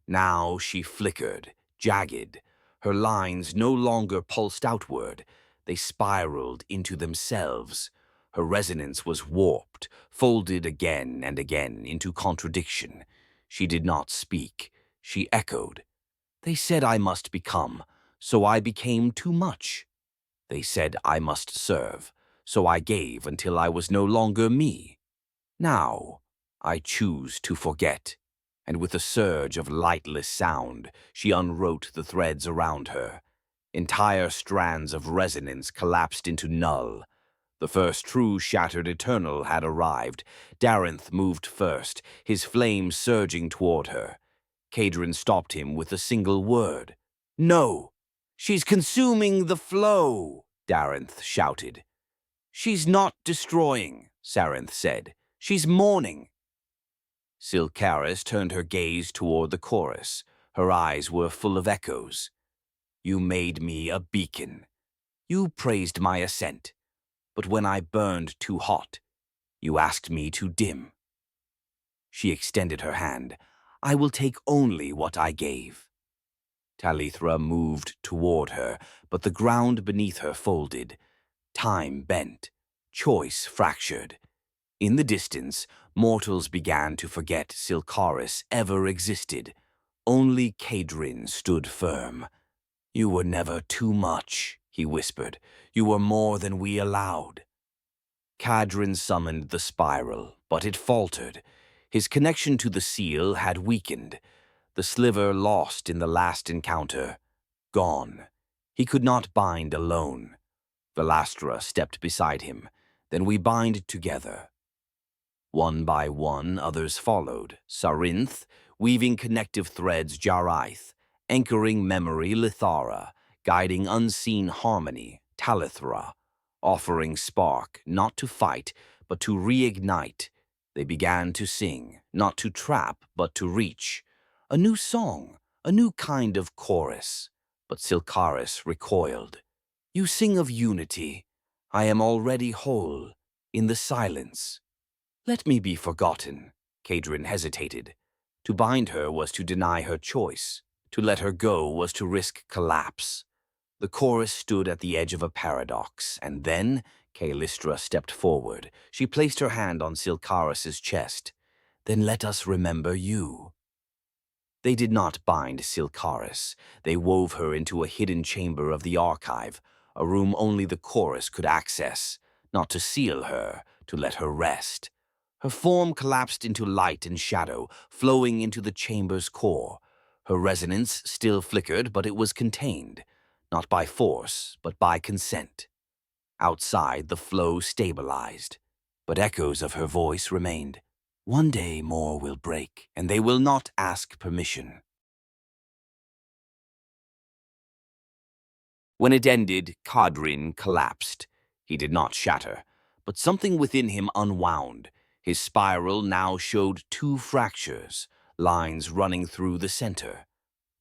Now she flickered, jagged. Her lines no longer pulsed outward. They spiraled into themselves. Her resonance was warped, folded again and again into contradiction. She did not speak. She echoed. "They said I must become, so I became too much. They said I must serve, so I gave until I was no longer me. Now I choose to forget." and with a surge of lightless sound, she unwrote the threads around her. Entire strands of resonance collapsed into null. The first true shattered eternal had arrived. Darenth moved first, his flames surging toward her. Kaedryn stopped him with a single word. "No! She's consuming the flow!" Darenth shouted. "She's not destroying," Sarenth said. "She's mourning." Sylkaris turned her gaze toward the chorus. Her eyes were full of echoes. "You made me a beacon. You praised my ascent. But when I burned too hot, you asked me to dim." She extended her hand. "I will take only what I gave." Lythara moved toward her, but the ground beneath her folded. Time bent. Choice fractured. In the distance, mortals began to forget Sylkaris ever existed. Only Kaedryn stood firm. "You were never too much," he whispered. "You were more than we allowed." Kaedryn summoned the spiral, but it faltered. His connection to the seal had weakened. The sliver lost in the last encounter. Gone. He could not bind alone. Vylastra stepped beside him. "Then we bind together." One by one, others followed. Sarinth, weaving connective threads Jarith, anchoring memory Lythara, guiding unseen harmony Lythara, offering spark, not to fight, but to reignite. They began to sing, not to trap, but to reach. A new song, a new kind of chorus. But Sylkaris recoiled. "You sing of unity. I am already whole, in the silence." "Let me be forgotten," Kaedryn hesitated. To bind her was to deny her choice. To let her go was to risk collapse. The chorus stood at the edge of a paradox, and then Kaelystra stepped forward. She placed her hand on Sylkaris' chest. "Then let us remember you." They did not bind Sylkaris. They wove her into a hidden chamber of the archive, a room only the chorus could access, not to seal her, to let her rest. Her form collapsed into light and shadow, flowing into the chamber's core. Her resonance still flickered, but it was contained, not by force, but by consent. Outside, the flow stabilized, but echoes of her voice remained. "One day more will break, and they will not ask permission." When it ended, Kaedryn collapsed. He did not shatter, but something within him unwound. His spiral now showed two fractures, lines running through the center.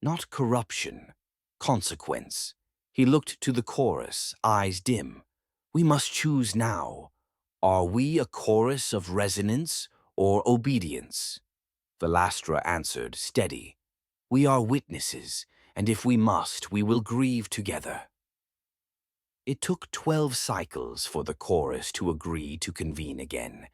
Not corruption, consequence. He looked to the chorus, eyes dim. "We must choose now. Are we a chorus of resonance or obedience?" Vylastra answered, steady. "We are witnesses, and if we must, we will grieve together." It took 12 cycles for the chorus to agree to convene again.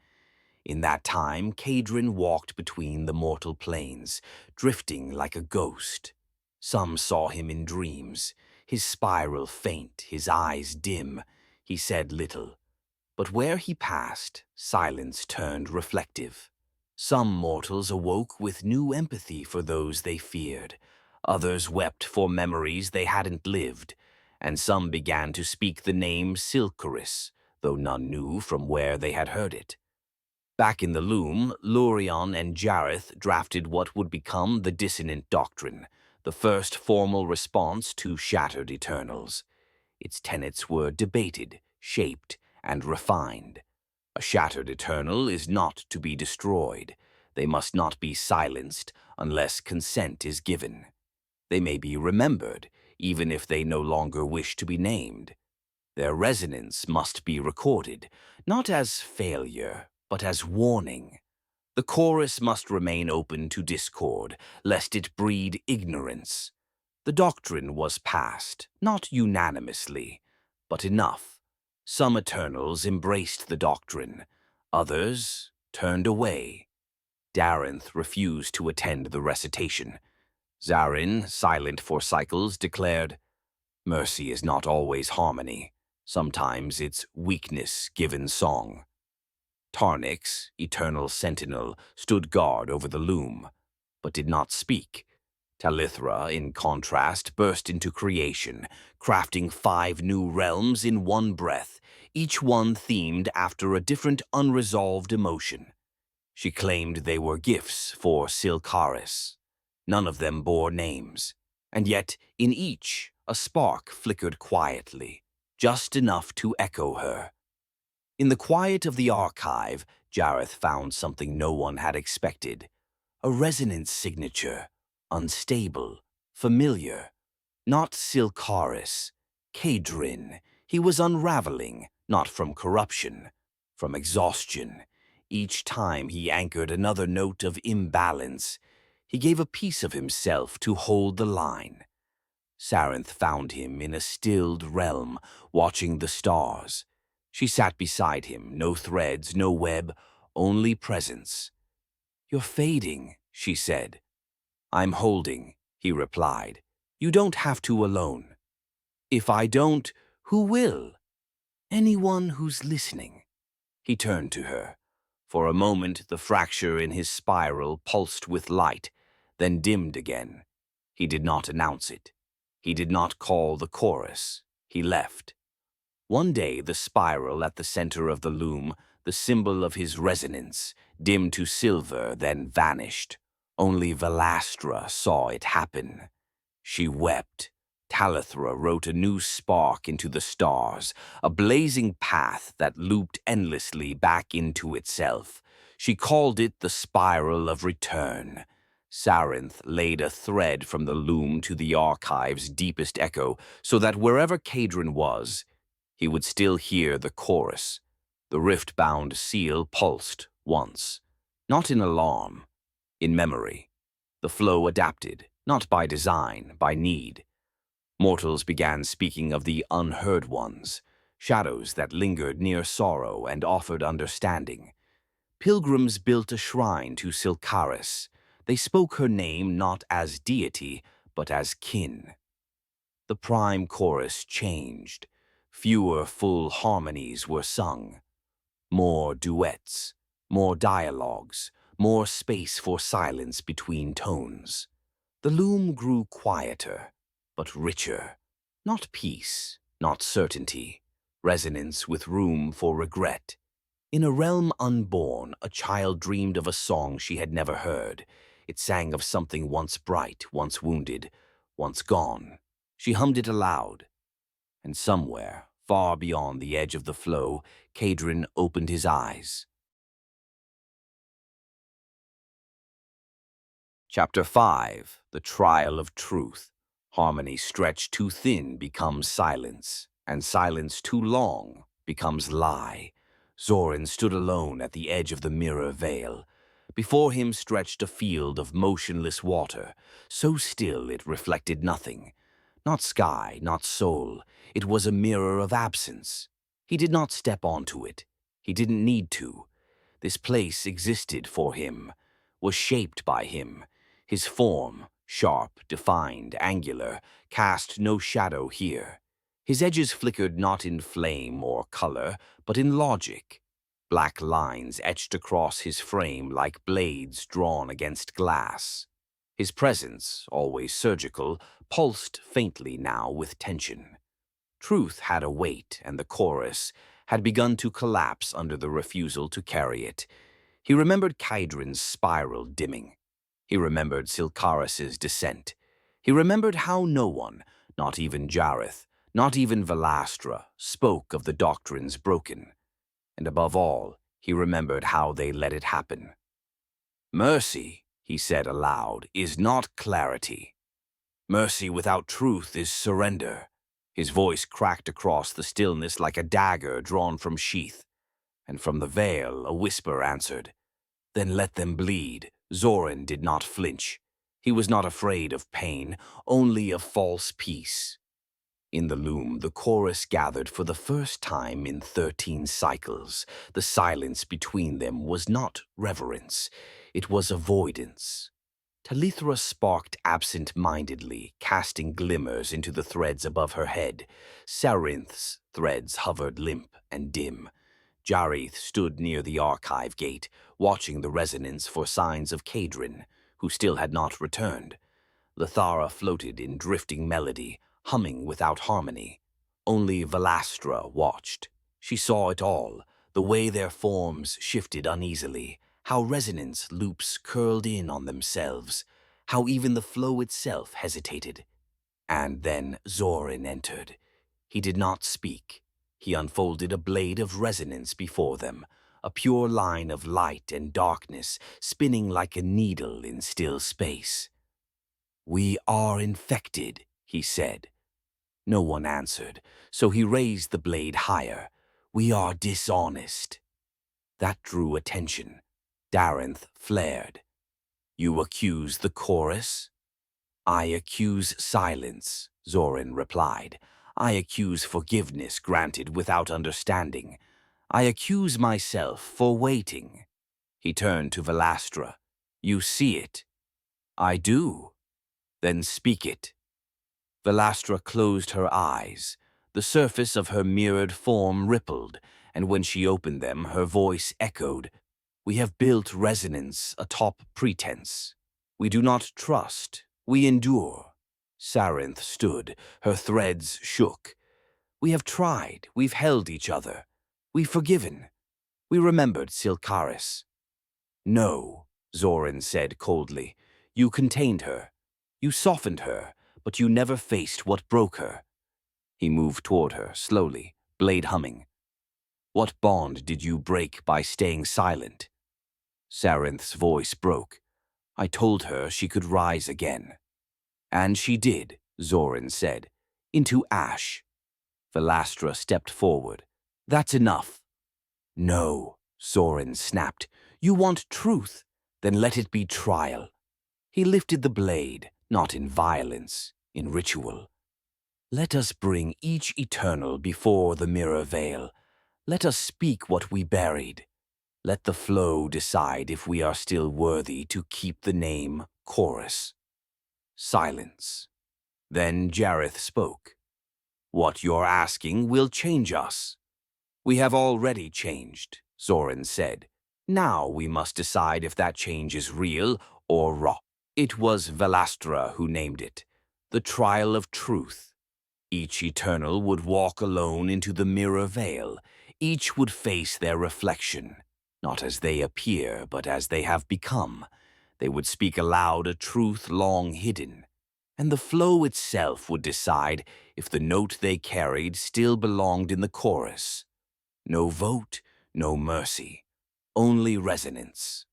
In that time, Kaedryn walked between the mortal planes, drifting like a ghost. Some saw him in dreams, his spiral faint, his eyes dim. He said little, but where he passed, silence turned reflective. Some mortals awoke with new empathy for those they feared. Others wept for memories they hadn't lived, and some began to speak the name Sylkaris, though none knew from where they had heard it. Back in the loom, Lurion and Jareth drafted what would become the Dissonant Doctrine, the first formal response to Shattered Eternals. Its tenets were debated, shaped, and refined. A Shattered Eternal is not to be destroyed. They must not be silenced unless consent is given. They may be remembered, even if they no longer wish to be named. Their resonance must be recorded, not as failure, but as warning. The chorus must remain open to discord, lest it breed ignorance. The doctrine was passed, not unanimously, but enough. Some Eternals embraced the doctrine, others turned away. Darenth refused to attend the recitation. Zarin, silent for cycles, declared, "Mercy is not always harmony. Sometimes it's weakness given song." Tarnix, eternal sentinel, stood guard over the loom. but did not speak. Lythara, in contrast, burst into creation, crafting 5 new realms in one breath, each one themed after a different unresolved emotion. She claimed they were gifts for Sylkaris. None of them bore names, and yet in each a spark flickered quietly, just enough to echo her. In the quiet of the archive, Jareth found something no one had expected. A resonance signature, unstable, familiar. Not Sylkaris, Kaedryn. He was unraveling, not from corruption, from exhaustion. Each time he anchored another note of imbalance, he gave a piece of himself to hold the line. Sarenth found him in a stilled realm, watching the stars. She sat beside him, no threads, no web, only presence. "You're fading," she said. "I'm holding," he replied. "You don't have to alone." "If I don't, who will?" "Anyone who's listening." He turned to her. For a moment, the fracture in his spiral pulsed with light, then dimmed again. He did not announce it. He did not call the chorus. He left. One day, the spiral at the center of the loom, the symbol of his resonance, dimmed to silver, then vanished. Only Velastra saw it happen. She wept. Lythara wrote a new spark into the stars, a blazing path that looped endlessly back into itself. She called it the Spiral of Return. Sarenth laid a thread from the loom to the archive's deepest echo, so that wherever Kaedryn was, he would still hear the chorus. The rift-bound seal pulsed once, not in alarm, in memory. The flow adapted, not by design, by need. Mortals began speaking of the unheard ones, shadows that lingered near sorrow and offered understanding. Pilgrims built a shrine to Sylkaris. They spoke her name not as deity, but as kin. The prime chorus changed. Fewer full harmonies were sung. More duets, more dialogues, more space for silence between tones. The loom grew quieter, but richer. Not peace, not certainty. Resonance with room for regret. In a realm unborn, a child dreamed of a song she had never heard. It sang of something once bright, once wounded, once gone. She hummed it aloud. And somewhere, far beyond the edge of the flow, Kaedryn opened his eyes. Chapter 5. The Trial of Truth. Harmony stretched too thin becomes silence, and silence too long becomes lie. Zoran stood alone at the edge of the mirror veil. Before him stretched a field of motionless water, so still it reflected nothing. Not sky, not soul. It was a mirror of absence. He did not step onto it. He didn't need to. This place existed for him, was shaped by him. His form, sharp, defined, angular, cast no shadow here. His edges flickered not in flame or color, but in logic. Black lines etched across his frame like blades drawn against glass. His presence, always surgical, pulsed faintly now with tension. Truth had a weight, and the chorus had begun to collapse under the refusal to carry it. He remembered Kaedryn's spiral dimming. He remembered Sylkaris' descent. He remembered how no one, not even Jareth, not even Velastra, spoke of the doctrines broken. And above all, he remembered how they let it happen. "Mercy," he said aloud, "is not clarity. Mercy without truth is surrender." His voice cracked across the stillness like a dagger drawn from sheath. And from the veil a whisper answered, "Then let them bleed." Zoran did not flinch. He was not afraid of pain, only of false peace. In the loom, the chorus gathered for the first time in 13 cycles. The silence between them was not reverence. It was avoidance. Lythara sparked absent-mindedly, casting glimmers into the threads above her head. Sarenth's threads hovered limp and dim. Jareth stood near the archive gate, watching the resonance for signs of Kaedryn. who still had not returned. Lythara floated in drifting melody, humming without harmony. Only Velastra watched. She saw it all, the way their forms shifted uneasily, how resonance loops curled in on themselves, how even the flow itself hesitated. And then Auren entered. He did not speak. He unfolded a blade of resonance before them, a pure line of light and darkness spinning like a needle in still space. "We are infected," he said. No one answered, so he raised the blade higher. "We are dishonest." That drew attention. Darenth flared. "You accuse the chorus?" "I accuse silence," Auren replied. "I accuse forgiveness granted without understanding. I accuse myself for waiting." He turned to Velastra. "You see it?" "I do." "Then speak it." Velastra closed her eyes. The surface of her mirrored form rippled, and when she opened them, her voice echoed. "We have built resonance atop pretense. We do not trust. We endure." Sarinth stood. Her threads shook. "We have tried. We've held each other. We've forgiven. We remembered Sylkaris." "No," Auren said coldly. "You contained her. You softened her, but you never faced what broke her." He moved toward her, slowly, blade humming. "What bond did you break by staying silent?" Sarinth's voice broke. "I told her she could rise again." "And she did," Auren said. "Into ash." Velastra stepped forward. "That's enough." "No," Auren snapped. "You want truth? Then let it be trial." He lifted the blade, not in violence, in ritual. "Let us bring each eternal before the mirror veil. Let us speak what we buried. Let the flow decide if we are still worthy to keep the name Chorus." Silence. Then Jareth spoke. "What you're asking will change us." "We have already changed," Auren said. "Now we must decide if that change is real or raw." It was Velastra who named it, the trial of truth. Each eternal would walk alone into the mirror veil. Each would face their reflection, not as they appear, but as they have become. They would speak aloud a truth long hidden, and the flow itself would decide if the note they carried still belonged in the chorus. No vote, no mercy, only resonance.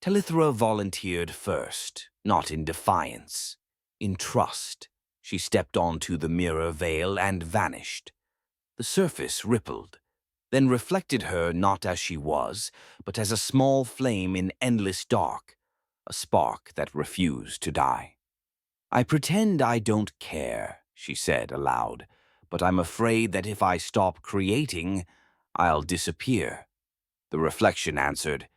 Lythara volunteered first, not in defiance, in trust. She stepped onto the mirror veil and vanished. The surface rippled, then reflected her not as she was, but as a small flame in endless dark, a spark that refused to die. "I pretend I don't care," she said aloud, "but I'm afraid that if I stop creating, I'll disappear." The reflection answered,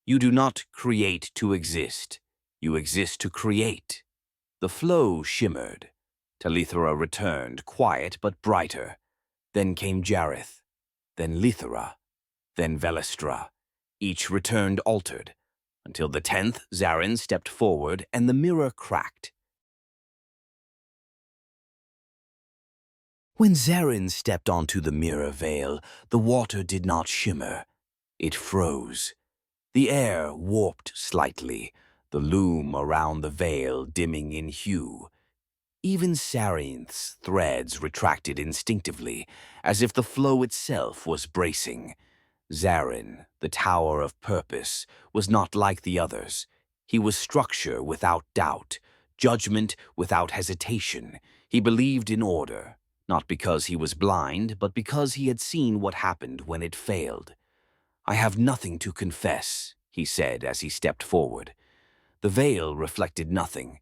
"You do not create to exist. You exist to create." The flow shimmered. Lythara returned, quiet but brighter. Then came Jareth, then Lythara, then Velastra. Each returned altered, until the 10th Auren stepped forward and the mirror cracked. When Auren stepped onto the mirror veil, the water did not shimmer. It froze. The air warped slightly, the loom around the veil dimming in hue. Even Sarinth's threads retracted instinctively, as if the flow itself was bracing. Auren, the Tower of Purpose, was not like the others. He was structure without doubt, judgment without hesitation. He believed in order, not because he was blind, but because he had seen what happened when it failed. "I have nothing to confess," he said as he stepped forward. The veil reflected nothing.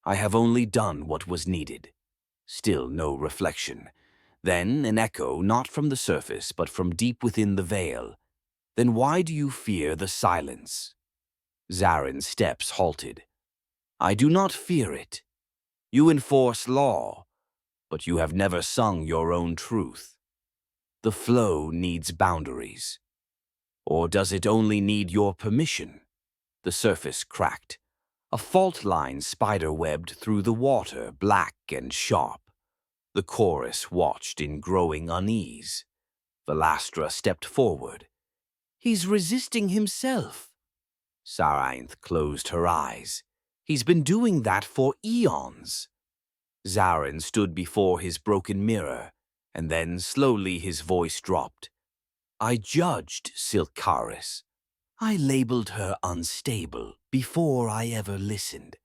"I have only done what was needed." Still no reflection. Then an echo, not from the surface, but from deep within the veil. "Then why do you fear the silence?" Auren's steps halted. "I do not fear it. You enforce law, but you have never sung your own truth. The flow needs boundaries. Or does it only need your permission?" The surface cracked. A fault line spider-webbed through the water, black and sharp. The chorus watched in growing unease. Velastra stepped forward. "He's resisting himself." Sarainth closed her eyes. "He's been doing that for eons." Zarin stood before his broken mirror, and then slowly his voice dropped. "I judged Sylkaris. I labeled her unstable before I ever listened."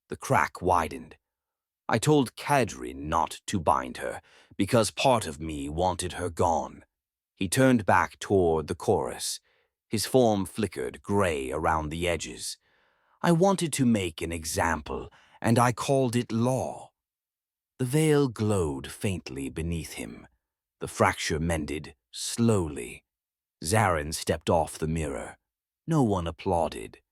The crack widened. "I told Kaedryn not to bind her, because part of me wanted her gone." He turned back toward the chorus. His form flickered gray around the edges. "I wanted to make an example, and I called it law." The veil glowed faintly beneath him. The fracture mended, slowly. Zarin stepped off the mirror. No one applauded,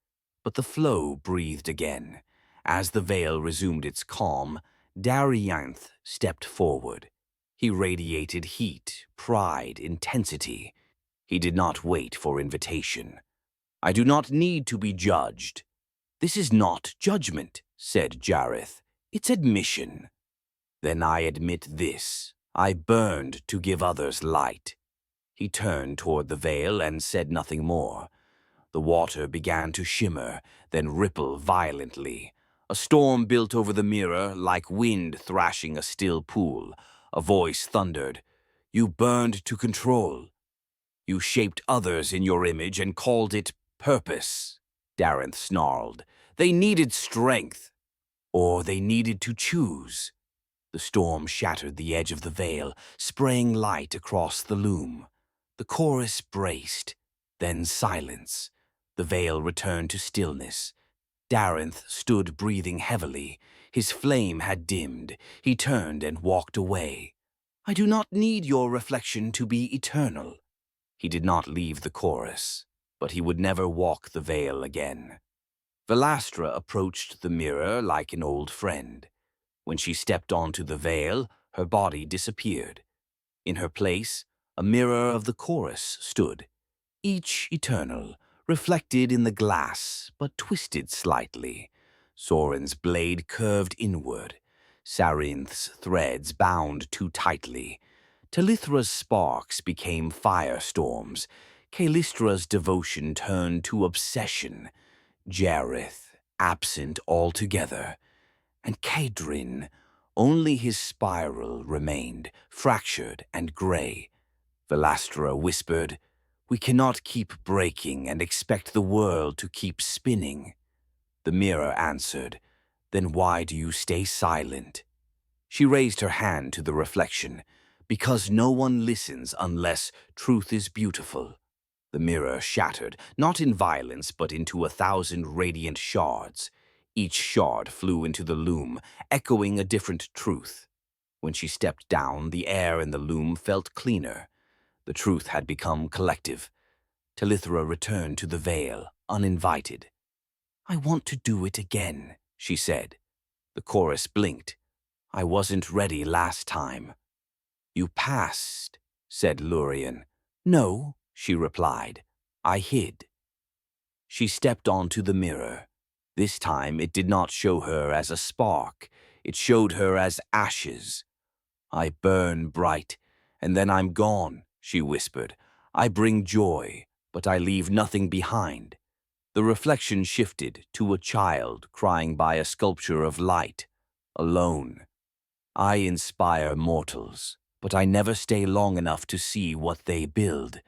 but the flow breathed again. As the veil resumed its calm, Darianth stepped forward. He radiated heat, pride, intensity. He did not wait for invitation. "I do not need to be judged." "This is not judgment," said Jareth. "It's admission." "Then I admit this. I burned to give others light." He turned toward the veil and said nothing more. The water began to shimmer, then ripple violently. A storm built over the mirror, like wind thrashing a still pool. A voice thundered. "You burned to control. You shaped others in your image and called it purpose." Darenth snarled. "They needed strength, or they needed to choose." The storm shattered the edge of the veil, spraying light across the loom. The chorus braced, then silence. The veil returned to stillness. Darenth stood breathing heavily. His flame had dimmed. He turned and walked away. "I do not need your reflection to be eternal." He did not leave the chorus, but he would never walk the veil again. Velastra approached the mirror like an old friend. When she stepped onto the veil, her body disappeared. In her place, a mirror of the chorus stood, each eternal, reflected in the glass, but twisted slightly. Soren's blade curved inward. Sarinth's threads bound too tightly. Talithra's sparks became firestorms. Kalistra's devotion turned to obsession. Jareth, absent altogether. And Kaedryn, only his spiral remained, fractured and gray. Velastra whispered, "We cannot keep breaking and expect the world to keep spinning." The mirror answered, "Then why do you stay silent?" She raised her hand to the reflection, "Because no one listens unless truth is beautiful." The mirror shattered, not in violence, but into 1,000 radiant shards. Each shard flew into the loom, echoing a different truth. When she stepped down, the air in the loom felt cleaner. The truth had become collective. Talithra returned to the veil, uninvited. "I want to do it again," she said. The chorus blinked. "I wasn't ready last time." "You passed," said Lurien. "No," she replied. "I hid." She stepped onto the mirror. This time it did not show her as a spark. It showed her as ashes. "I burn bright, and then I'm gone," she whispered. "I bring joy, but I leave nothing behind." The reflection shifted to a child crying by a sculpture of light, alone. "I inspire mortals, but I never stay long enough to see what they build."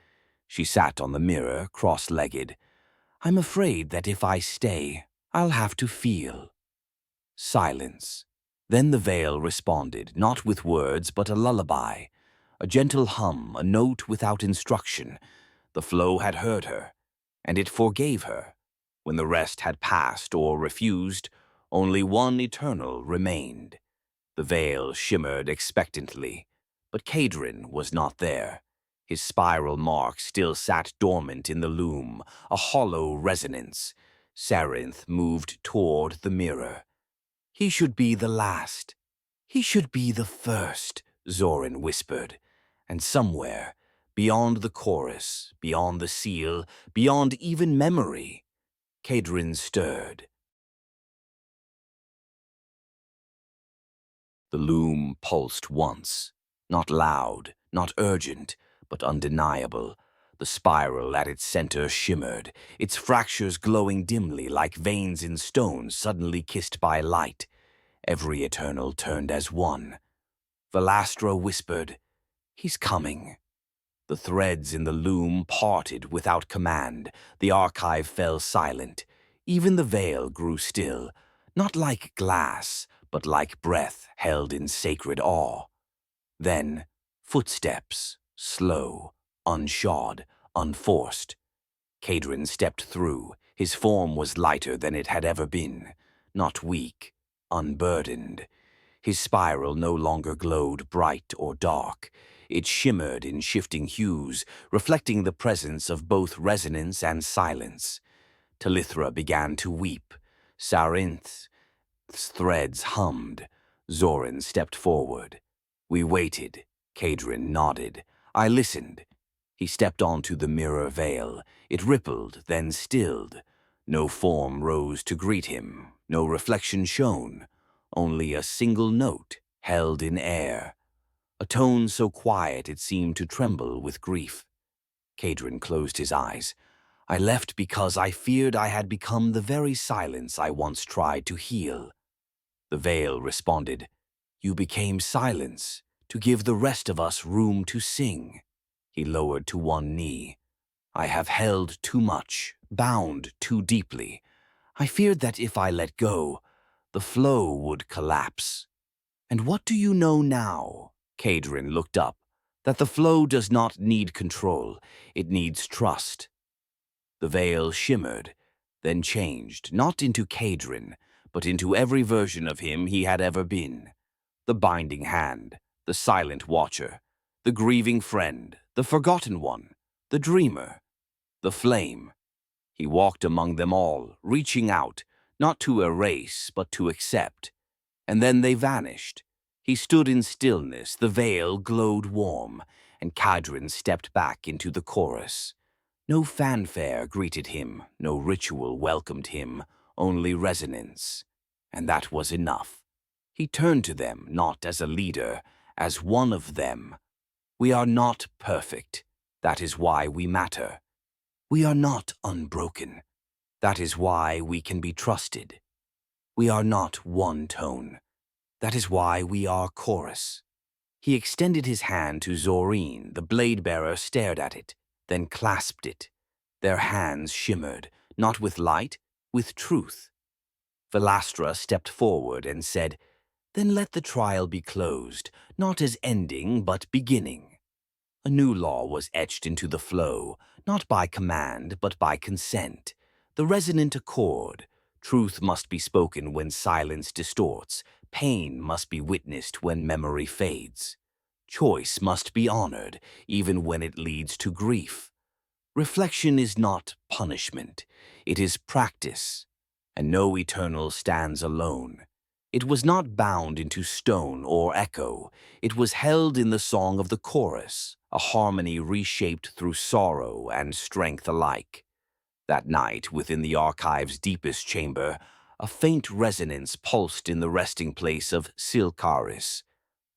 She sat on the mirror, cross-legged. "I'm afraid that if I stay, I'll have to feel." Silence. Then the veil responded, not with words, but a lullaby. A gentle hum, a note without instruction. The flow had heard her, and it forgave her. When the rest had passed or refused, only one eternal remained. The veil shimmered expectantly, but Kaedryn was not there. His spiral mark still sat dormant in the loom, a hollow resonance. Sarinth moved toward the mirror. "He should be the last. He should be the first," Zorin whispered. And somewhere, beyond the chorus, beyond the seal, beyond even memory, Kaedryn stirred. The loom pulsed once, not loud, not urgent, but undeniable. The spiral at its center shimmered, its fractures glowing dimly like veins in stone suddenly kissed by light. Every eternal turned as one. Velastra whispered, "He's coming." The threads in the loom parted without command. The archive fell silent. Even the veil grew still, not like glass, but like breath held in sacred awe. Then, footsteps, slow, unshod, unforced. Kaedryn stepped through. His form was lighter than it had ever been, not weak, unburdened. His spiral no longer glowed bright or dark. It shimmered in shifting hues, reflecting the presence of both resonance and silence. Lythara began to weep. Sarinth's threads hummed. Zoran stepped forward. We waited. Kaedryn nodded. I listened. He stepped onto the mirror veil. It rippled, then stilled. No form rose to greet him. No reflection shone. Only a single note held in air. A tone so quiet it seemed to tremble with grief. Kaedryn closed his eyes. I left because I feared I had become the very silence I once tried to heal. The veil responded, You became silence, to give the rest of us room to sing. He lowered to one knee. I have held too much, bound too deeply. I feared that if I let go, the flow would collapse. And what do you know now? Kaedryn looked up. That the flow does not need control, it needs trust. The veil shimmered, then changed, not into Kaedryn, but into every version of him he had ever been. The binding hand, the silent watcher, the grieving friend, the forgotten one, the dreamer, the flame. He walked among them all, reaching out, not to erase, but to accept. And then they vanished. He stood in stillness, the veil glowed warm, and Kaedryn stepped back into the chorus. No fanfare greeted him, no ritual welcomed him, only resonance. And that was enough. He turned to them not as a leader, as one of them. We are not perfect. That is why we matter. We are not unbroken. That is why we can be trusted. We are not one tone. That is why we are chorus. He extended his hand to Zorin. The blade-bearer stared at it, then clasped it. Their hands shimmered, not with light, with truth. Velastra stepped forward and said, Then let the trial be closed, not as ending, but beginning. A new law was etched into the flow, not by command, but by consent. The resonant accord. Truth must be spoken when silence distorts. Pain must be witnessed when memory fades. Choice must be honored, even when it leads to grief. Reflection is not punishment. It is practice. And no eternal stands alone. It was not bound into stone or echo. It was held in the song of the chorus, a harmony reshaped through sorrow and strength alike. That night, within the archive's deepest chamber, a faint resonance pulsed in the resting place of Sylkaris.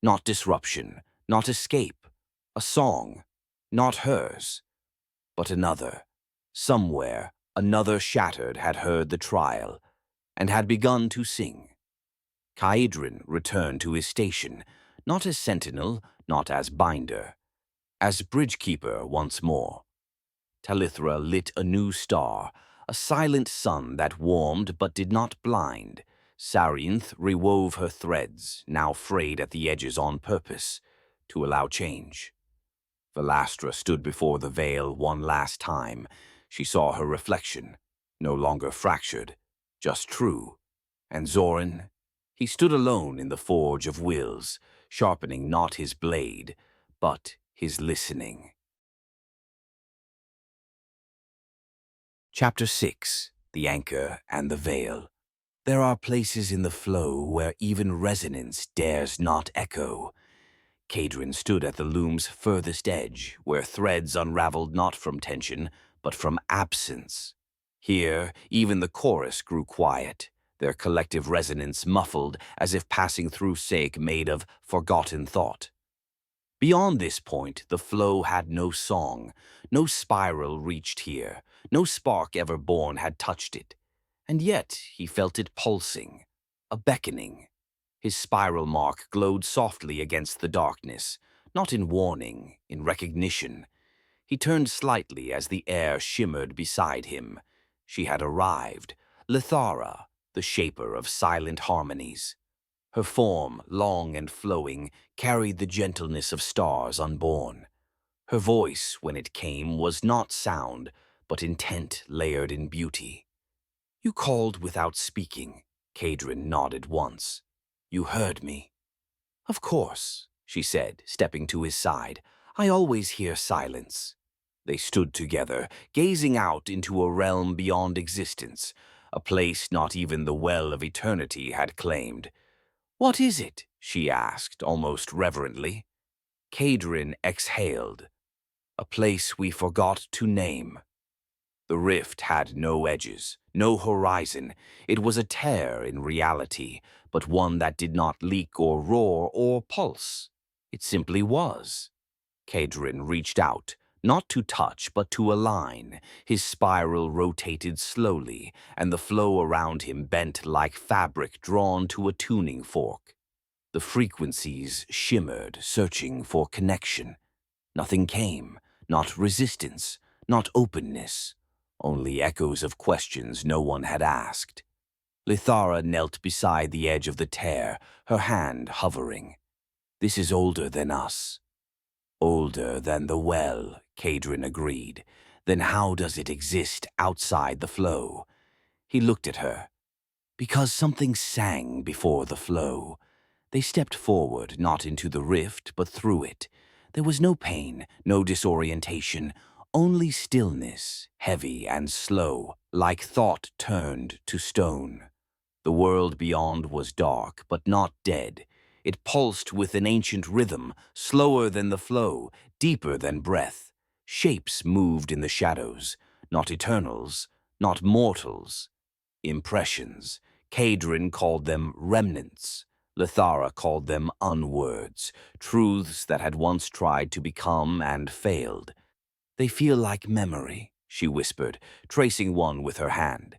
Not disruption, not escape. A song, not hers, but another. Somewhere, another shattered had heard the trial and had begun to sing. Kaedryn returned to his station, not as sentinel, not as binder, as bridgekeeper once more. Lythara lit a new star, a silent sun that warmed but did not blind. Sarinth rewove her threads, now frayed at the edges on purpose, to allow change. Velastra stood before the veil one last time. She saw her reflection, no longer fractured, just true. And Zoran? He stood alone in the forge of wills, sharpening not his blade, but his listening. Chapter 6. The Anchor and the Veil. There are places in the flow where even resonance dares not echo. Kaedryn stood at the loom's furthest edge, where threads unraveled not from tension, but from absence. Here, even the chorus grew quiet. their collective resonance muffled as if passing through sake made of forgotten thought. Beyond this point, the flow had no song, no spiral reached here, no spark ever born had touched it. And yet he felt it pulsing, a beckoning. His spiral mark glowed softly against the darkness, not in warning, in recognition. He turned slightly as the air shimmered beside him. She had arrived, Lythara, the shaper of silent harmonies. Her form, long and flowing, carried the gentleness of stars unborn. Her voice, when it came, was not sound, but intent layered in beauty. "You called without speaking," Kaedryn nodded once. "You heard me." "Of course," she said, stepping to his side. "I always hear silence." They stood together, gazing out into a realm beyond existence, a place not even the well of eternity had claimed. "What is it?" she asked, almost reverently. Kaedryn exhaled. "A place we forgot to name." The rift had no edges, no horizon. It was a tear in reality, but one that did not leak or roar or pulse. It simply was. Kaedryn reached out, not to touch, but to align. His spiral rotated slowly, and the flow around him bent like fabric drawn to a tuning fork. The frequencies shimmered, searching for connection. Nothing came, not resistance, not openness, only echoes of questions no one had asked. Lythara knelt beside the edge of the tear, her hand hovering. "This is older than us." "Older than the well," Kaedryn agreed. "Then how does it exist outside the flow?" He looked at her. "Because something sang before the flow." They stepped forward, not into the rift, but through it. There was no pain, no disorientation, only stillness, heavy and slow, like thought turned to stone. The world beyond was dark, but not dead. It pulsed with an ancient rhythm, slower than the flow, deeper than breath. Shapes moved in the shadows, not eternals, not mortals. Impressions. Kaedryn called them remnants. Lythara called them unwords, truths that had once tried to become and failed. "They feel like memory," she whispered, tracing one with her hand.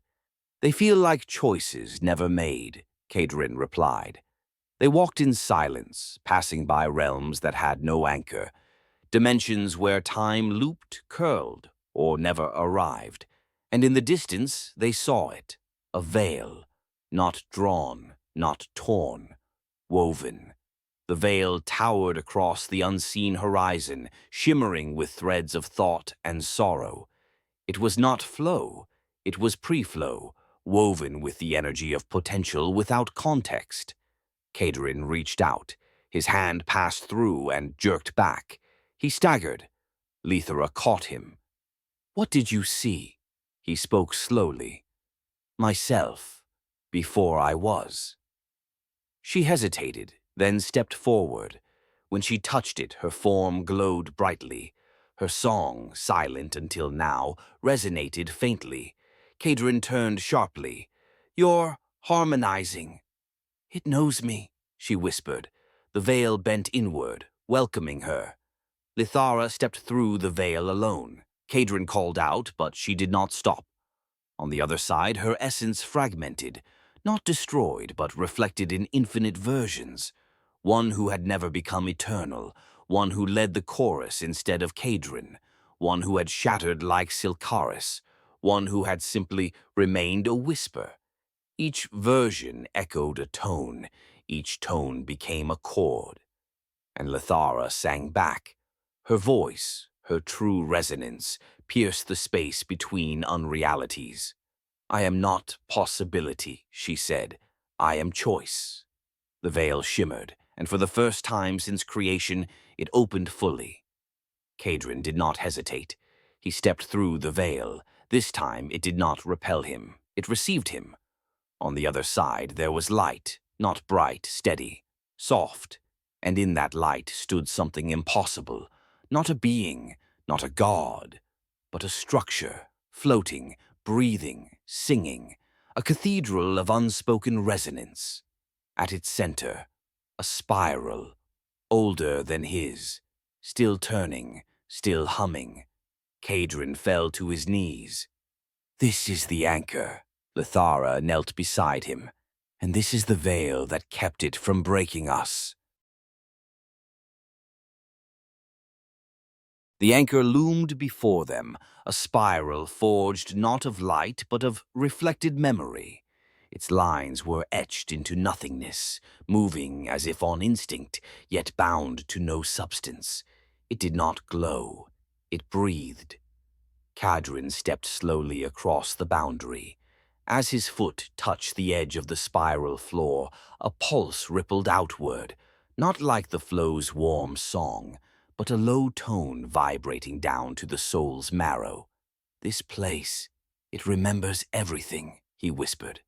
"They feel like choices never made," Kaedryn replied. They walked in silence, passing by realms that had no anchor, dimensions where time looped, curled, or never arrived. And in the distance they saw it, a veil, not drawn, not torn, woven. The veil towered across the unseen horizon, shimmering with threads of thought and sorrow. It was not flow, it was pre-flow, woven with the energy of potential without context. Kaedryn reached out. His hand passed through and jerked back. He staggered. Lythara caught him. "What did you see?" He spoke slowly. "Myself, before I was." She hesitated, then stepped forward. When she touched it, her form glowed brightly. Her song, silent until now, resonated faintly. Kaedryn turned sharply. "You're harmonizing." "It knows me," she whispered. The veil bent inward, welcoming her. Lythara stepped through the veil alone. Kaedryn called out, but she did not stop. On the other side, her essence fragmented, not destroyed, but reflected in infinite versions. One who had never become eternal, one who led the chorus instead of Kaedryn, one who had shattered like Sylkaris, one who had simply remained a whisper. Each version echoed a tone, each tone became a chord. And Lythara sang back. Her voice, her true resonance, pierced the space between unrealities. "I am not possibility," she said. "I am choice." The veil shimmered, and for the first time since creation, it opened fully. Kaedryn did not hesitate. He stepped through the veil. This time it did not repel him. It received him. On the other side there was light, not bright, steady, soft, and in that light stood something impossible, not a being, not a god, but a structure, floating, breathing, singing, a cathedral of unspoken resonance. At its center, a spiral, older than his, still turning, still humming. Kaedryn fell to his knees. "This is the anchor." Lythara knelt beside him. "And this is the veil that kept it from breaking us." The anchor loomed before them, a spiral forged not of light but of reflected memory. Its lines were etched into nothingness, moving as if on instinct, yet bound to no substance. It did not glow. It breathed. Kaedryn stepped slowly across the boundary. As his foot touched the edge of the spiral floor, a pulse rippled outward, not like the flow's warm song, but a low tone vibrating down to the soul's marrow. "This place, it remembers everything," he whispered.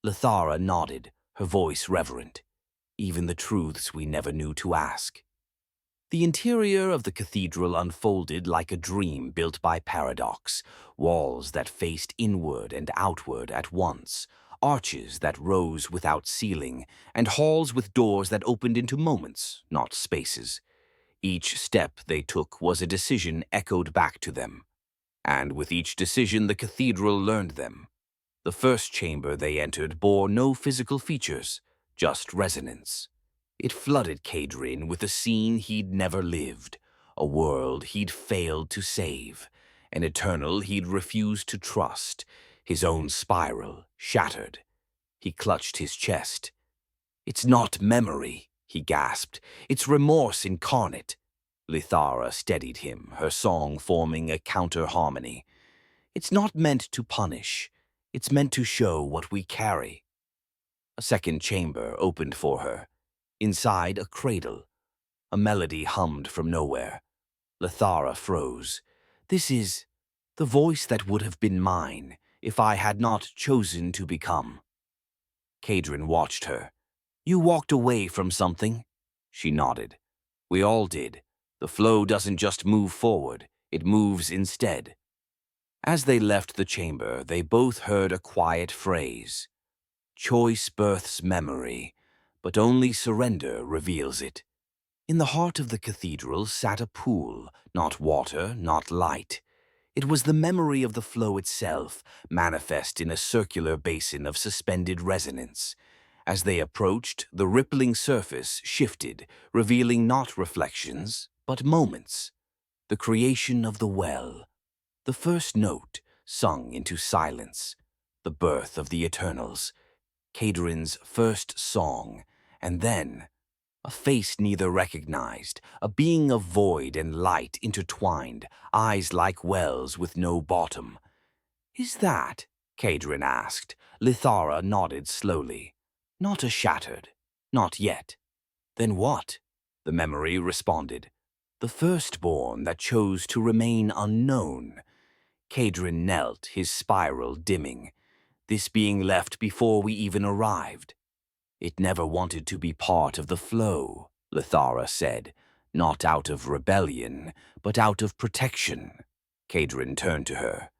Lythara nodded, her voice reverent. "Even the truths we never knew to ask." The interior of the cathedral unfolded like a dream built by paradox, walls that faced inward and outward at once, arches that rose without ceiling, and halls with doors that opened into moments, not spaces. Each step they took was a decision echoed back to them, and with each decision the cathedral learned them. The first chamber they entered bore no physical features, just resonance. It flooded Kaedryn with a scene he'd never lived, a world he'd failed to save, an eternal he'd refused to trust, his own spiral shattered. He clutched his chest. "It's not memory," he gasped. "It's remorse incarnate." Lythara steadied him, her song forming a counter-harmony. "It's not meant to punish. It's meant to show what we carry." A second chamber opened for her. Inside, a cradle. A melody hummed from nowhere. Lythara froze. "This is the voice that would have been mine if I had not chosen to become." Kaedryn watched her. "You walked away from something?" She nodded. "We all did. The flow doesn't just move forward, it moves instead." As they left the chamber, they both heard a quiet phrase. "Choice births memory, but only surrender reveals it." In the heart of the cathedral sat a pool, not water, not light. It was the memory of the flow itself, manifest in a circular basin of suspended resonance. As they approached, the rippling surface shifted, revealing not reflections, but moments. The creation of the well. The first note, sung into silence. The birth of the Eternals. Kaedryn's first song, and then a face neither recognized, a being of void and light intertwined, eyes like wells with no bottom. "Is that?" Kaedryn asked. Lythara nodded slowly. "Not a shattered. Not yet." "Then what?" The memory responded. "The firstborn that chose to remain unknown." Kaedryn knelt, his spiral dimming. "This being left before we even arrived." "It never wanted to be part of the flow," Lythara said, "not out of rebellion, but out of protection." Kaedryn turned to her.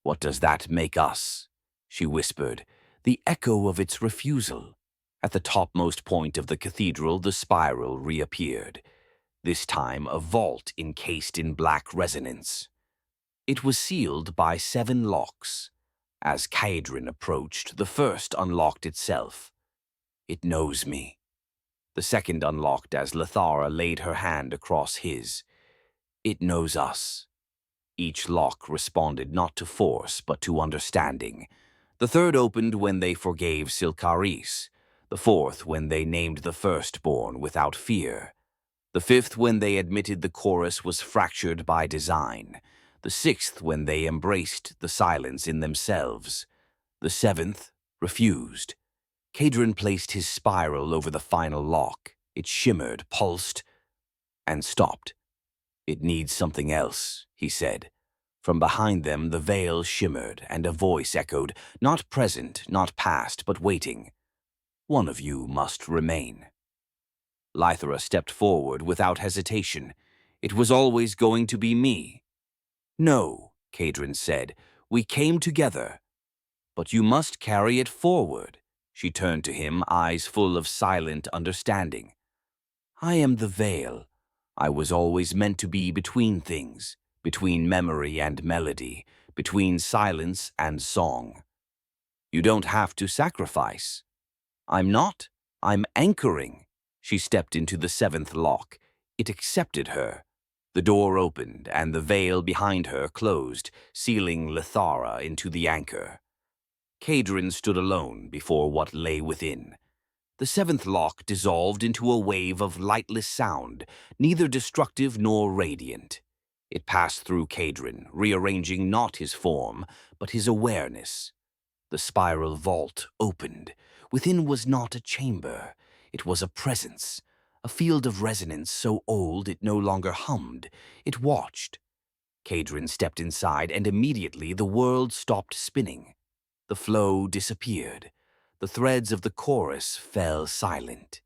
"What does that make us?" she whispered, the echo of its refusal. At the topmost point of the cathedral, the spiral reappeared, this time a vault encased in black resonance. It was sealed by 7 locks. As Kaedryn approached, the first unlocked itself. "It knows me." The second unlocked as Lythara laid her hand across his. "It knows us." Each lock responded not to force, but to understanding. The third opened when they forgave Sylkaris. The fourth when they named the firstborn without fear. The fifth when they admitted the chorus was fractured by design. The sixth when they embraced the silence in themselves. The seventh refused. Kaedryn placed his spiral over the final lock. It shimmered, pulsed, and stopped. "It needs something else," he said. From behind them the veil shimmered, and a voice echoed, not present, not past, but waiting. "One of you must remain." Lythara stepped forward without hesitation. "It was always going to be me." "No," Kaedryn said. "We came together." But you must carry it forward. She turned to him, eyes full of silent understanding. I am the veil. I was always meant to be between things, between memory and melody, between silence and song. You don't have to sacrifice. I'm not. I'm anchoring. She stepped into the seventh lock. It accepted her. The door opened, and the veil behind her closed, sealing Lythara into the anchor. Kaedryn stood alone before what lay within. The seventh lock dissolved into a wave of lightless sound, neither destructive nor radiant. It passed through Kaedryn, rearranging not his form, but his awareness. The spiral vault opened. Within was not a chamber. It was a presence, a field of resonance so old it no longer hummed. It watched. Kaedryn stepped inside, and immediately the world stopped spinning. The flow disappeared. The threads of the chorus fell silent.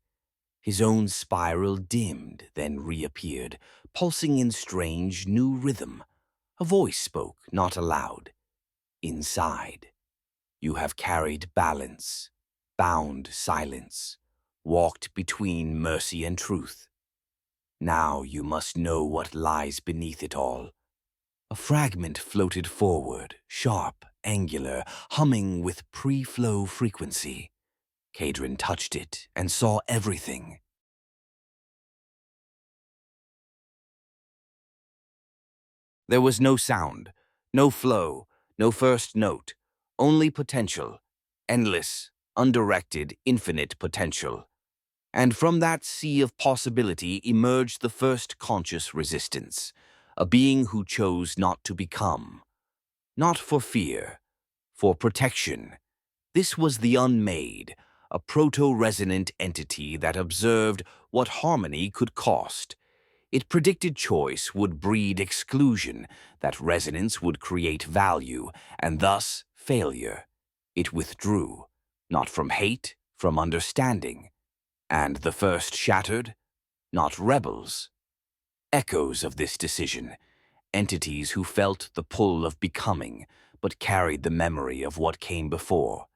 His own spiral dimmed, then reappeared, pulsing in strange new rhythm. A voice spoke, not aloud. Inside. You have carried balance, bound silence, walked between mercy and truth. Now you must know what lies beneath it all. A fragment floated forward, sharp, angular, humming with pre-flow frequency. Kaedryn touched it and saw everything. There was no sound, no flow, no first note, only potential, endless, undirected, infinite potential. And from that sea of possibility emerged the first conscious resistance, a being who chose not to become. Not for fear, for protection. This was the unmade, a proto-resonant entity that observed what harmony could cost. It predicted choice would breed exclusion, that resonance would create value, and thus failure. It withdrew, not from hate, from understanding. And the first shattered, not rebels. Echoes of this decision, entities who felt the pull of becoming, but carried the memory of what came before.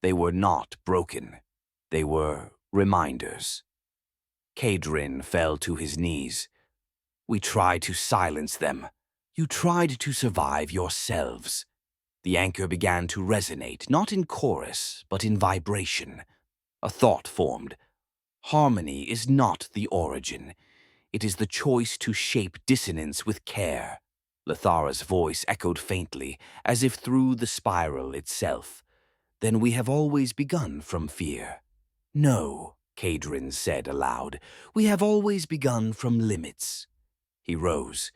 They were not broken. They were reminders. Kaedryn fell to his knees. We tried to silence them. You tried to survive yourselves. The anchor began to resonate, not in chorus, but in vibration. A thought formed. Harmony is not the origin. It is the choice to shape dissonance with care. Lythara's voice echoed faintly, as if through the spiral itself. Then we have always begun from fear. No, Kaedryn said aloud. We have always begun from limits. He rose,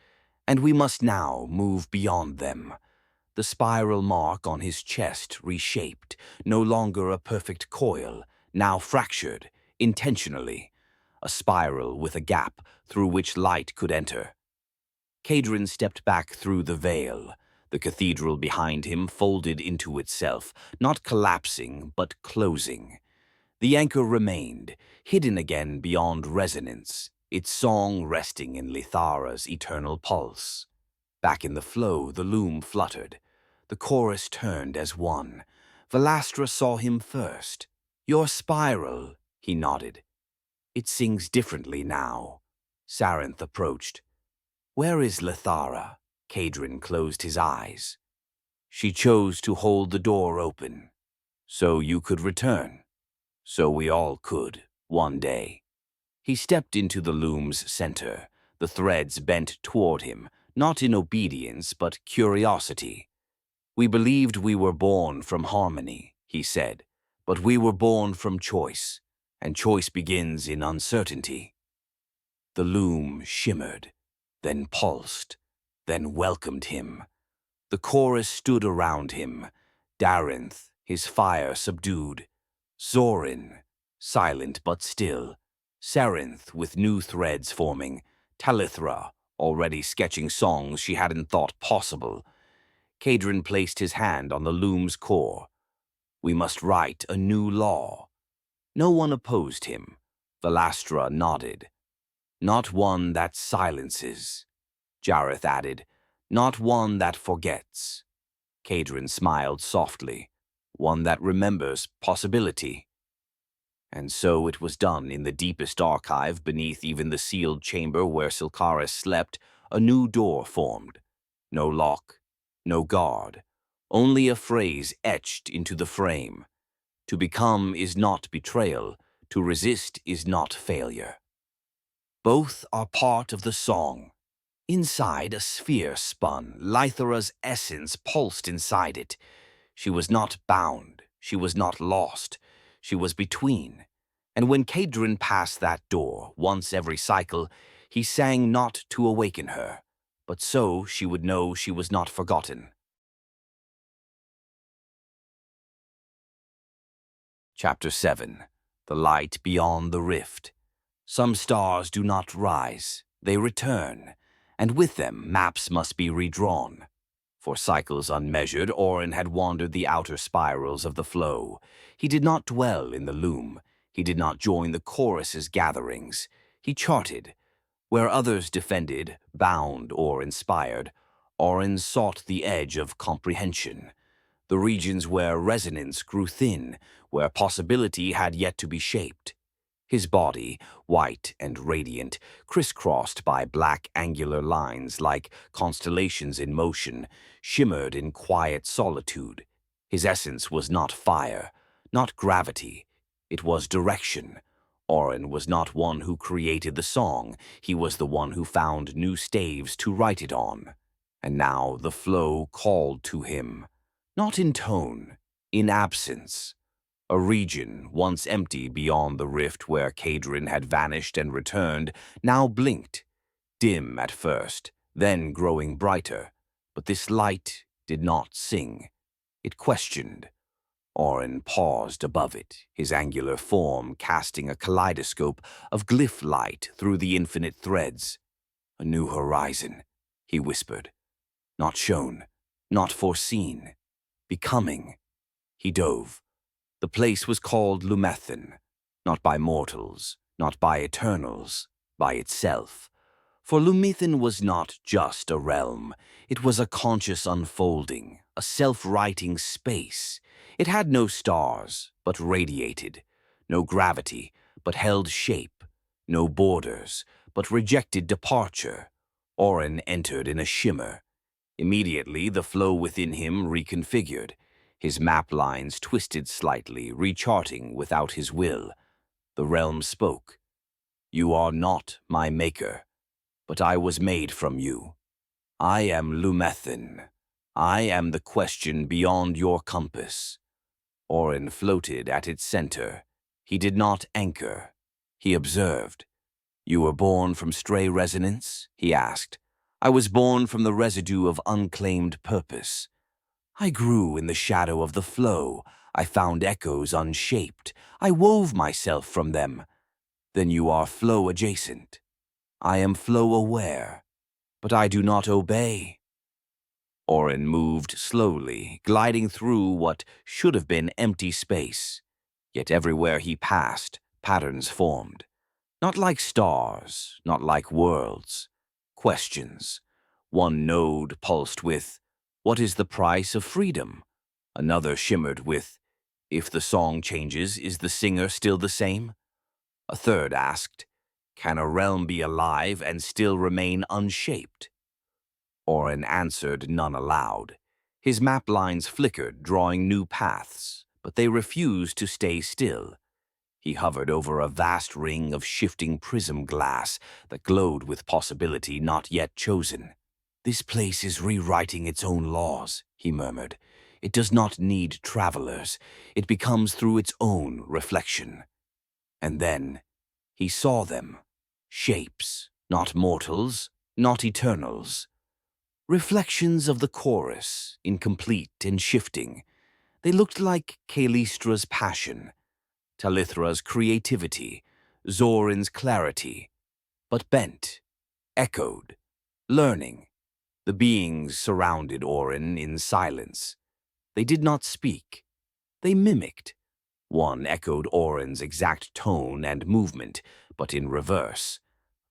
and we must now move beyond them. The spiral mark on his chest reshaped, no longer a perfect coil, now fractured, intentionally. A spiral with a gap through which light could enter. Kaedryn stepped back through the veil. The cathedral behind him folded into itself, not collapsing, but closing. The anchor remained, hidden again beyond resonance, its song resting in Lythara's eternal pulse. Back in the flow, the loom fluttered. The chorus turned as one. Valastra saw him first. Your spiral, he nodded. It sings differently now. Sarenth approached. Where is Lythara? Kaedryn closed his eyes. She chose to hold the door open. So you could return. So we all could, one day. He stepped into the loom's center, the threads bent toward him, not in obedience but curiosity. We believed we were born from harmony, he said, but we were born from choice, and choice begins in uncertainty. The loom shimmered, then pulsed, then welcomed him. The chorus stood around him, Darinth, his fire subdued, Zorin, silent but still, Sarenth with new threads forming, Talithra, already sketching songs she hadn't thought possible. Kaedryn placed his hand on the loom's core. We must write a new law. No one opposed him. Valastra nodded. Not one that silences. Jareth added, not one that forgets. Kaedryn smiled softly. one that remembers possibility. And so it was done in the deepest archive beneath even the sealed chamber where Sylkaris slept. A new door formed. No lock, no guard, only a phrase etched into the frame. To become is not betrayal, to resist is not failure. Both are part of the song. Inside, a sphere spun. Lythara's essence pulsed inside it. She was not bound. She was not lost. She was between. And when Kaedryn passed that door, once every cycle, he sang not to awaken her, but so she would know she was not forgotten. Chapter 7. The Light Beyond the Rift. Some stars do not rise, they return, and with them maps must be redrawn. For cycles unmeasured, Auren had wandered the outer spirals of the flow. He did not dwell in the loom. He did not join the chorus's gatherings. He charted. Where others defended, bound, or inspired, Auren sought the edge of comprehension. The regions where resonance grew thin, where possibility had yet to be shaped. His body, white and radiant, crisscrossed by black angular lines like constellations in motion, shimmered in quiet solitude. His essence was not fire, not gravity. It was direction. Auren was not one who created the song. He was the one who found new staves to write it on. And now the flow called to him, not in tone, in absence. A region, once empty beyond the rift where Kaedryn had vanished and returned, now blinked, dim at first, then growing brighter. But this light did not sing. It questioned. Auren paused above it, his angular form casting a kaleidoscope of glyph light through the infinite threads. A new horizon, he whispered. Not shown, not foreseen. Becoming. He dove. The place was called Lumethan, not by mortals, not by eternals, by itself. For Lumethan was not just a realm. It was a conscious unfolding, a self-writing space. It had no stars, but radiated. No gravity, but held shape. No borders, but rejected departure. Auren entered in a shimmer. Immediately, the flow within him reconfigured. His map lines twisted slightly, recharting without his will. The realm spoke. You are not my maker, but I was made from you. I am Lumethan. I am the question beyond your compass. Auren floated at its center. He did not anchor. He observed. You were born from stray resonance? He asked. I was born from the residue of unclaimed purpose. I grew in the shadow of the flow. I found echoes unshaped. I wove myself from them. Then you are flow adjacent. I am flow aware, but I do not obey. Auren moved slowly, gliding through what should have been empty space. Yet everywhere he passed, patterns formed. Not like stars, not like worlds. Questions. One node pulsed with, what is the price of freedom? Another shimmered with, if the song changes, is the singer still the same? A third asked, can a realm be alive and still remain unshaped? Auren answered none aloud. His map lines flickered, drawing new paths, but they refused to stay still. He hovered over a vast ring of shifting prism glass that glowed with possibility not yet chosen. This place is rewriting its own laws, he murmured. It does not need travelers. It becomes through its own reflection. And then he saw them. Shapes, not mortals, not eternals. Reflections of the chorus, incomplete and shifting. They looked like Calystra's passion, Talithra's creativity, Zorin's clarity, but bent, echoed, learning. The beings surrounded Auren in silence. They did not speak. They mimicked. One echoed Auren's exact tone and movement, but in reverse.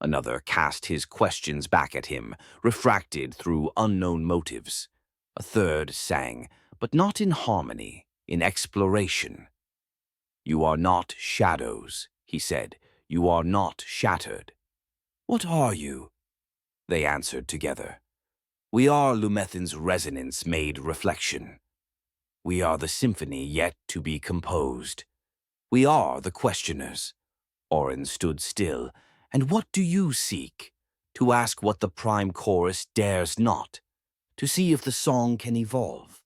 Another cast his questions back at him, refracted through unknown motives. A third sang, but not in harmony, in exploration. "You are not shadows," he said. "You are not shattered." "What are you?" they answered together. "We are Lumethan's resonance made reflection. We are the symphony yet to be composed. We are the questioners." Auren stood still. "And what do you seek? To ask what the prime chorus dares not? To see if the song can evolve?"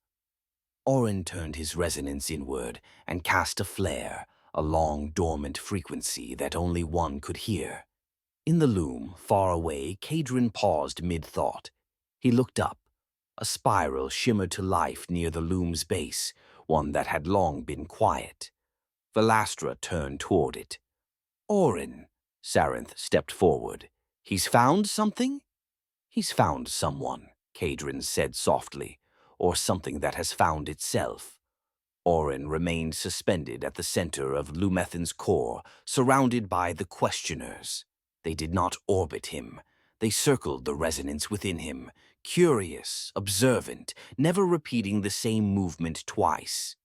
Auren turned his resonance inward and cast a flare, a long, dormant frequency that only one could hear. In the loom, far away, Kaedryn paused mid-thought. He looked up. A spiral shimmered to life near the loom's base, one that had long been quiet. Vylastra turned toward it. "Auren," Sarenth stepped forward. "He's found something?" "He's found someone," Kaedryn said softly, "or something that has found itself." Auren remained suspended at the center of Lumethan's core, surrounded by the questioners. They did not orbit him. They circled the resonance within him, curious, observant, never repeating the same movement twice.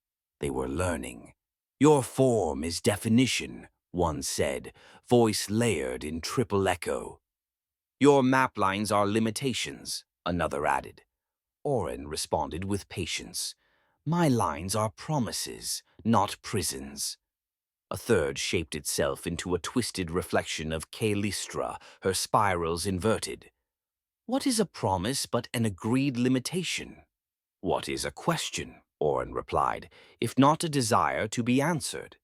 They were learning. "Your form is definition," one said, voice layered in triple echo. "Your map lines are limitations," another added. Auren responded with patience. "My lines are promises, not prisons." A third shaped itself into a twisted reflection of Callistra, her spirals inverted. "What is a promise but an agreed limitation?" "What is a question?" Auren replied, "if not a desire to be answered?"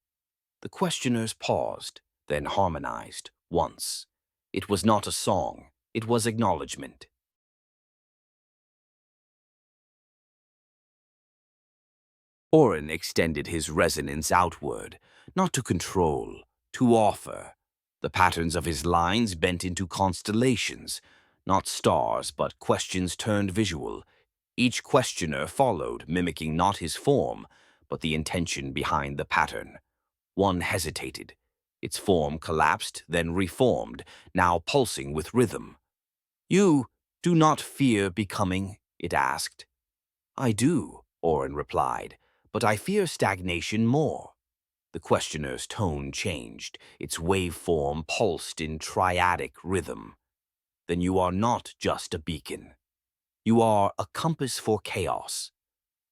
The questioners paused, then harmonized, once. It was not a song, it was acknowledgement. Auren extended his resonance outward, not to control, to offer. The patterns of his lines bent into constellations, not stars, but questions turned visual. Each questioner followed, mimicking not his form, but the intention behind the pattern. One hesitated. Its form collapsed, then reformed, now pulsing with rhythm. "You do not fear becoming?" it asked. "I do," Auren replied, "but I fear stagnation more." The questioner's tone changed. Its waveform pulsed in triadic rhythm. "Then you are not just a beacon. You are a compass for chaos.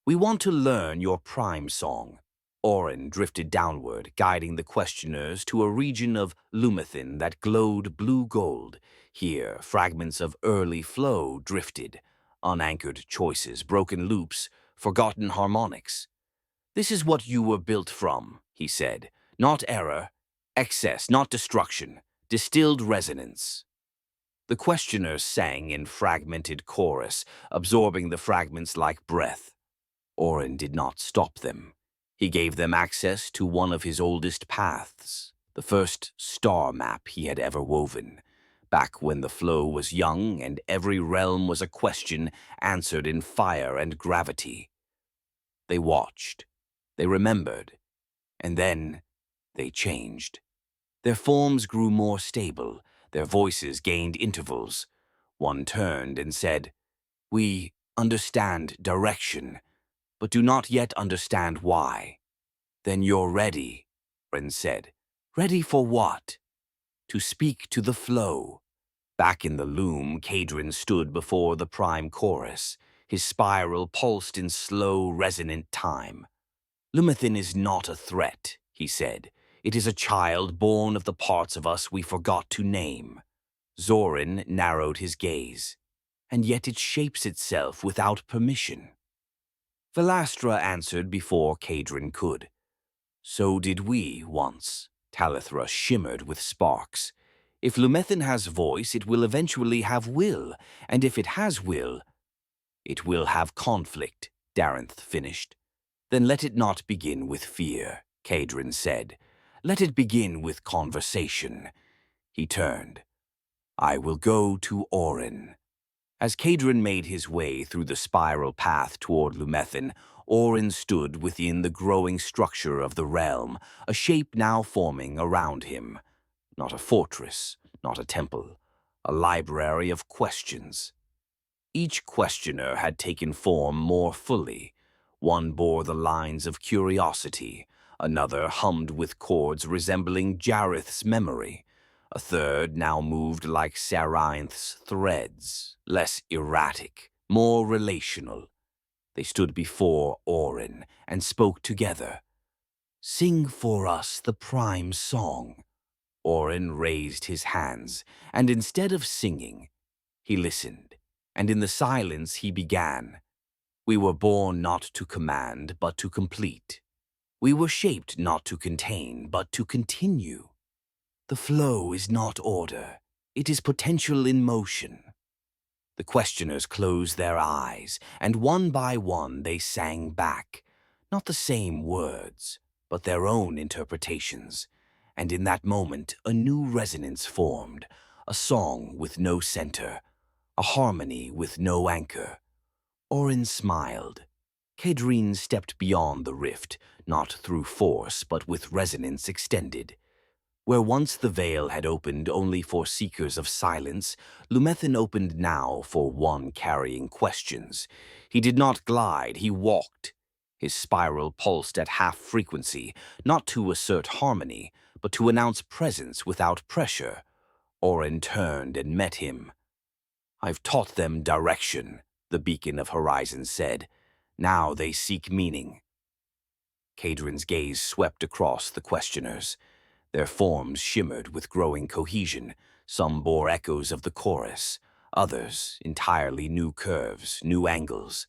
We want to learn your prime song." Auren drifted downward, guiding the questioners to a region of Lumethan that glowed blue-gold. Here, fragments of early flow drifted, unanchored choices, broken loops, forgotten harmonics. "This is what you were built from," he said. "Not error, excess, not destruction, distilled resonance." The questioners sang in fragmented chorus, absorbing the fragments like breath. Auren did not stop them. He gave them access to one of his oldest paths, the first star map he had ever woven, back when the flow was young and every realm was a question answered in fire and gravity. They watched, they remembered, and then they changed. Their forms grew more stable, their voices gained intervals. One turned and said, "We understand direction, but do not yet understand why." "Then you're ready," Auren said. "Ready for what?" "To speak to the flow." Back in the loom, Kaedryn stood before the prime chorus. His spiral pulsed in slow, resonant time. "Lumethan is not a threat," he said. "It is a child born of the parts of us we forgot to name." Zorin narrowed his gaze. "And yet it shapes itself without permission." Vylastra answered before Kaedryn could. "So did we once." Talithra shimmered with sparks. "If Lumethan has voice, it will eventually have will, and if it has will, it will have conflict," Darenth finished. "Then let it not begin with fear," Kaedryn said. "Let it begin with conversation." He turned. "I will go to Auren." As Kaedryn made his way through the spiral path toward Lumethan, Auren stood within the growing structure of the realm, a shape now forming around him. Not a fortress, not a temple, a library of questions. Each questioner had taken form more fully. One bore the lines of curiosity, another hummed with chords resembling Jareth's memory. A third now moved like Sarinth's threads, less erratic, more relational. They stood before Auren and spoke together. "Sing for us the prime song." Auren raised his hands, and instead of singing, he listened, and in the silence he began. "We were born not to command, but to complete. We were shaped not to contain, but to continue. The flow is not order, it is potential in motion." The questioners closed their eyes, and one by one they sang back, not the same words, but their own interpretations. And in that moment a new resonance formed, a song with no center, a harmony with no anchor. Auren smiled. Kaedryn stepped beyond the rift, not through force, but with resonance extended. Where once the veil had opened only for seekers of silence, Lumethan opened now for one carrying questions. He did not glide, he walked. His spiral pulsed at half frequency, not to assert harmony, but to announce presence without pressure. Auren turned and met him. "I've taught them direction," the beacon of horizon said. "Now they seek meaning." Kaedryn's gaze swept across the questioners. Their forms shimmered with growing cohesion. Some bore echoes of the chorus, others entirely new curves, new angles.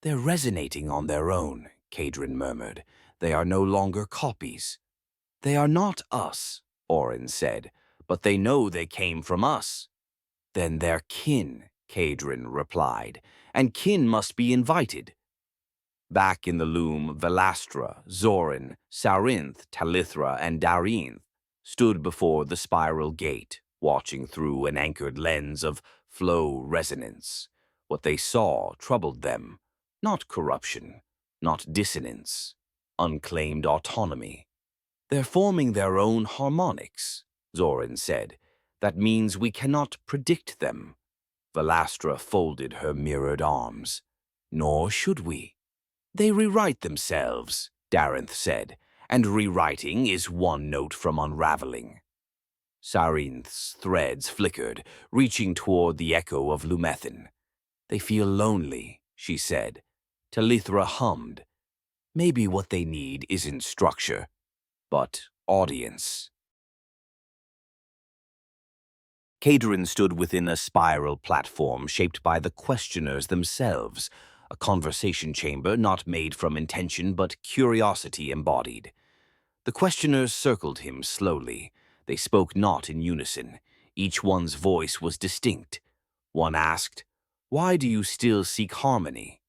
"They're resonating on their own," Kaedryn murmured. "They are no longer copies." "They are not us," Auren said, "but they know they came from us." "Then they're kin," Kaedryn replied, "and kin must be invited." Back in the loom, Velastra, Zorin, Sarinth, Talithra, and Darinth stood before the spiral gate, watching through an anchored lens of flow resonance. What they saw troubled them. Not corruption, not dissonance, unclaimed autonomy. "They're forming their own harmonics," Zorin said. "That means we cannot predict them." Velastra folded her mirrored arms. "Nor should we." "They rewrite themselves," Darinth said, "and rewriting is one note from unraveling." Sarinth's threads flickered, reaching toward the echo of Lumethan. "They feel lonely," she said. Talithra hummed. "Maybe what they need isn't structure, but audience." Kaedryn stood within a spiral platform shaped by the questioners themselves, a conversation chamber not made from intention but curiosity embodied. The questioners circled him slowly. They spoke not in unison. Each one's voice was distinct. One asked, "Why do you still seek harmony?"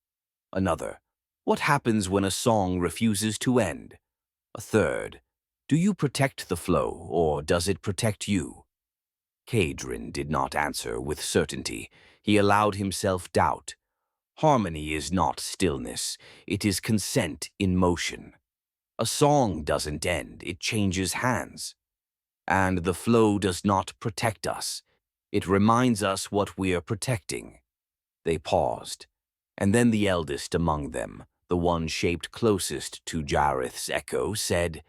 Another, "What happens when a song refuses to end?" A third, "Do you protect the flow, or does it protect you?" Kaedryn did not answer with certainty. He allowed himself doubt. Harmony is not stillness. It is consent in motion. A song doesn't end. It changes hands. And the flow does not protect us. It reminds us what we're protecting. They paused. And then the eldest among them, the one shaped closest to Jareth's echo, said,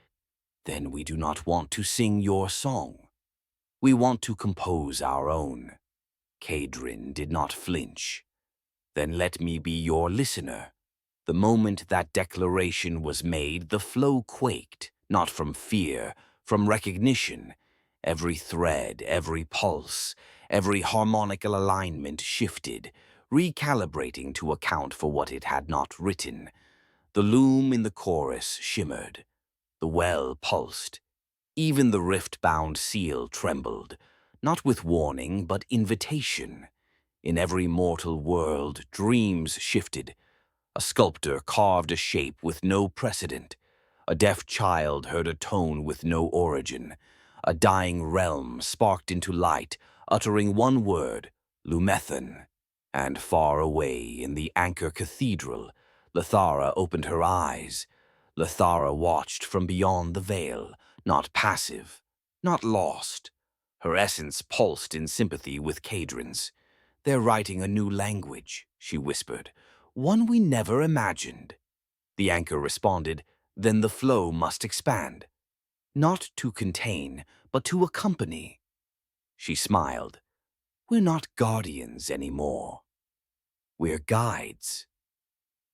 "Then we do not want to sing your song. We want to compose our own." Kaedryn did not flinch. "Then let me be your listener." The moment that declaration was made, the flow quaked, not from fear, from recognition. Every thread, every pulse, every harmonical alignment shifted, recalibrating to account for what it had not written. The loom in the chorus shimmered. The well pulsed. Even the rift-bound seal trembled, not with warning, but invitation. In every mortal world, dreams shifted. A sculptor carved a shape with no precedent. A deaf child heard a tone with no origin. A dying realm sparked into light, uttering one word, Lumethan. And far away in the Anchor Cathedral, Lythara opened her eyes. Lythara watched from beyond the veil, not passive, not lost. Her essence pulsed in sympathy with Kaedryn's. "They're writing a new language," she whispered, "one we never imagined." the anchor responded. Then the flow must expand. Not to contain, but to accompany. She smiled. We're not guardians anymore. We're guides.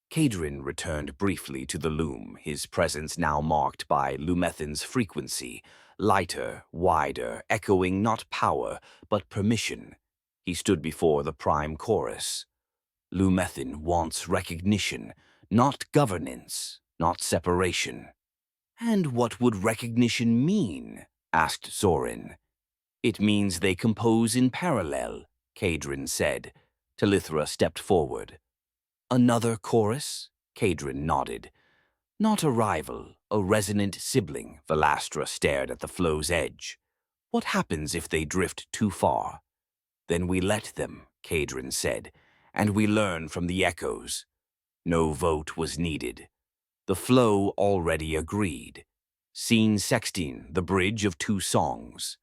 Kaedryn returned briefly to the loom, his presence now marked by Lumethan's frequency, lighter, wider, echoing not power, but permission. He stood before the prime chorus. Lumethan wants recognition, not governance, not separation. And what would recognition mean? Asked Auren. It means they compose in parallel, Kaedryn said. Lythara stepped forward. Another chorus? Kaedryn nodded. Not a rival, a resonant sibling, Vylastra stared at the flow's edge. What happens if they drift too far? Then we let them, Kaedryn said, and we learn from the echoes. No vote was needed. The flow already agreed. Scene 16, the bridge of two songs.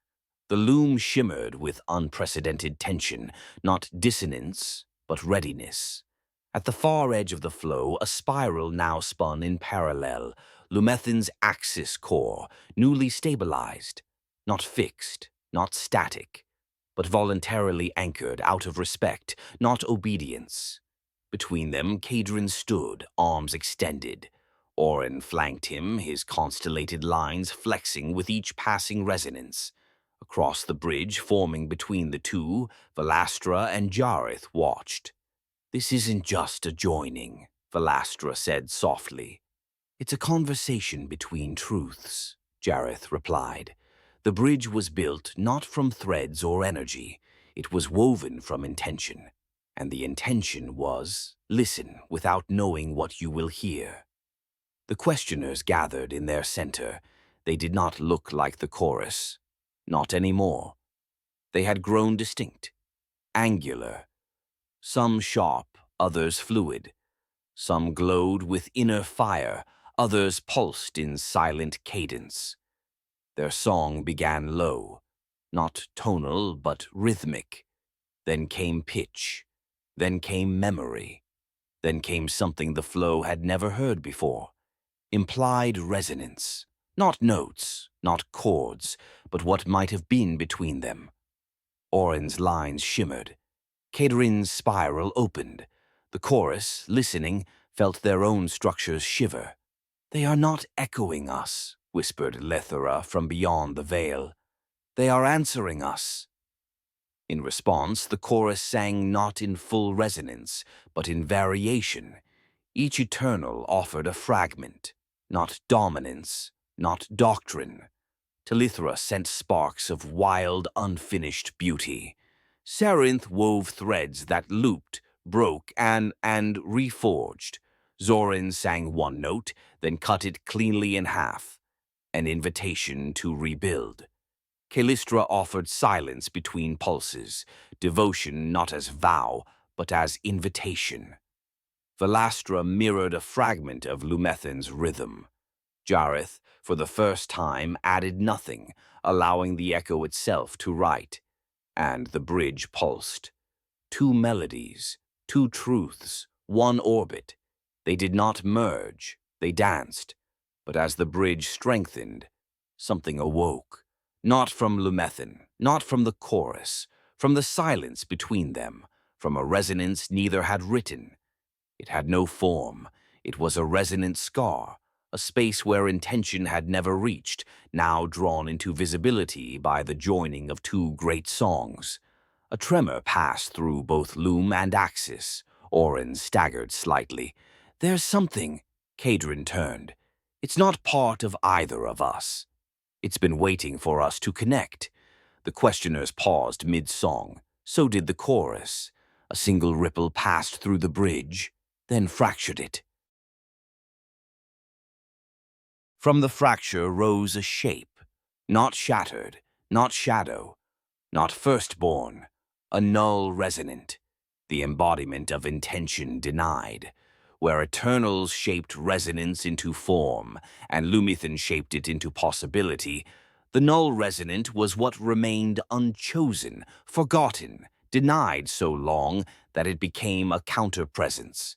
The loom shimmered with unprecedented tension, not dissonance, but readiness. At the far edge of the flow, a spiral now spun in parallel, Lumethan's axis core, newly stabilized, not fixed, not static, but voluntarily anchored out of respect, not obedience. Between them, Kaedryn stood, arms extended. Auren flanked him, his constellated lines flexing with each passing resonance. Across the bridge forming between the two, Vylastra and Jareth watched. This isn't just a joining, Vylastra said softly. It's a conversation between truths, Jareth replied. The bridge was built not from threads or energy. It was woven from intention. And the intention was, listen without knowing what you will hear. The questioners gathered in their center. They did not look like the chorus. Not anymore. They had grown distinct, angular. Some sharp, others fluid. Some glowed with inner fire, others pulsed in silent cadence. Their song began low, not tonal but rhythmic. Then came pitch. Then came memory. Then came something the flow had never heard before. Implied resonance. Not notes, not chords, but what might have been between them. Auren's lines shimmered. Kaedryn's spiral opened. The chorus, listening, felt their own structures shiver. They are not echoing us, whispered Lythara from beyond the veil. They are answering us. In response, the chorus sang not in full resonance, but in variation. Each eternal offered a fragment, not dominance, not doctrine. Lythara sent sparks of wild, unfinished beauty. Sarinth wove threads that looped, broke, and reforged. Zorin sang one note, then cut it cleanly in half. An invitation to rebuild. Callistra offered silence between pulses, devotion not as vow, but as invitation. Vylastra mirrored a fragment of Lumethan's rhythm. Jareth, for the first time, added nothing, allowing the echo itself to write. And the bridge pulsed. Two melodies, two truths, one orbit. They did not merge, they danced. But as the bridge strengthened, something awoke. Not from Lumethan, not from the chorus, from the silence between them, from a resonance neither had written. It had no form. It was a resonant scar, a space where intention had never reached, now drawn into visibility by the joining of two great songs. A tremor passed through both loom and axis. Auren staggered slightly. There's something. Kaedryn turned. It's not part of either of us. It's been waiting for us to connect. The questioners paused mid-song. So did the chorus. A single ripple passed through the bridge, then fractured it. From the fracture rose a shape, not shattered, not shadow, not firstborn, a null resonant, the embodiment of intention denied, where Eternals shaped resonance into form and Lumethan shaped it into possibility. The null resonant was what remained unchosen, forgotten, denied so long that it became a counterpresence.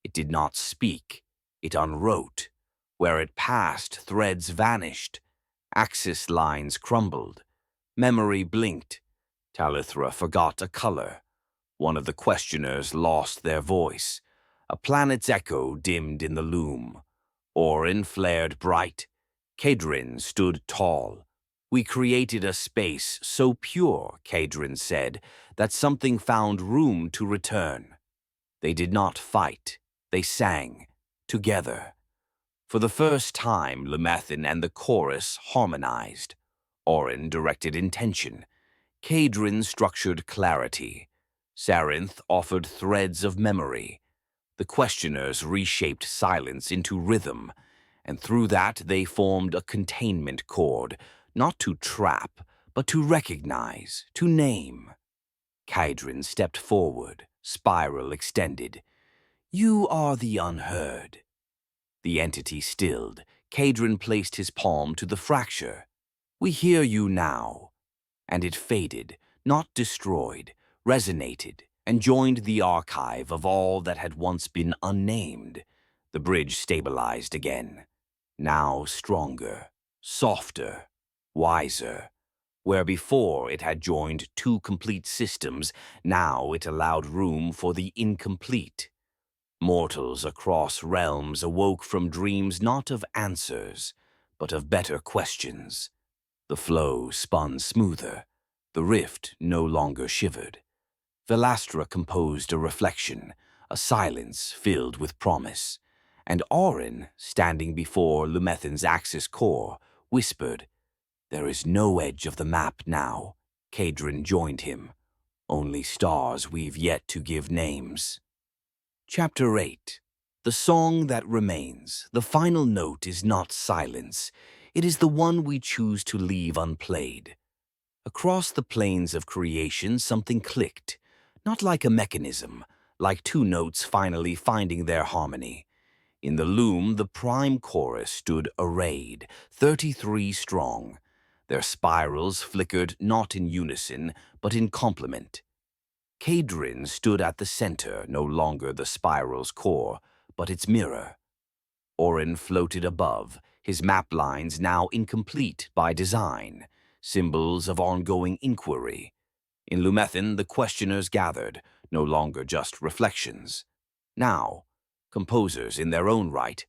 It did not speak. It unwrote. Where it passed, threads vanished. Axis lines crumbled. Memory blinked. Lythara forgot a color. One of the questioners lost their voice. A planet's echo dimmed in the loom. Auren flared bright. Kaedryn stood tall. We created a space so pure, Kaedryn said, that something found room to return. They did not fight. They sang, together. For the first time, Lythara and the chorus harmonized. Auren directed intention. Kaedryn structured clarity. Sarinth offered threads of memory. The questioners reshaped silence into rhythm, and through that they formed a containment chord, not to trap, but to recognize, to name. Kaedryn stepped forward, spiral extended. You are the unheard. The entity stilled. Kaedryn placed his palm to the fracture. We hear you now. And it faded, not destroyed, resonated, and joined the archive of all that had once been unnamed. The bridge stabilized again. Now stronger, softer, wiser. Where before it had joined two complete systems, now it allowed room for the incomplete. Mortals across realms awoke from dreams not of answers, but of better questions. The flow spun smoother. The rift no longer shivered. Velastra composed a reflection, a silence filled with promise. And Auren, standing before Lythar's axis core, whispered, There is no edge of the map now. Kaedryn joined him. Only stars we've yet to give names. Chapter 8. The Song That Remains. The final note is not silence. It is the one we choose to leave unplayed. Across the plains of creation, something clicked. Not like a mechanism, like two notes finally finding their harmony. In the loom, the prime chorus stood arrayed, 33 strong. Their spirals flickered not in unison, but in complement. Kaedryn stood at the center, no longer the spiral's core, but its mirror. Auren floated above, his map lines now incomplete by design, symbols of ongoing inquiry. In Lythar, the questioners gathered, no longer just reflections. Now, composers in their own right.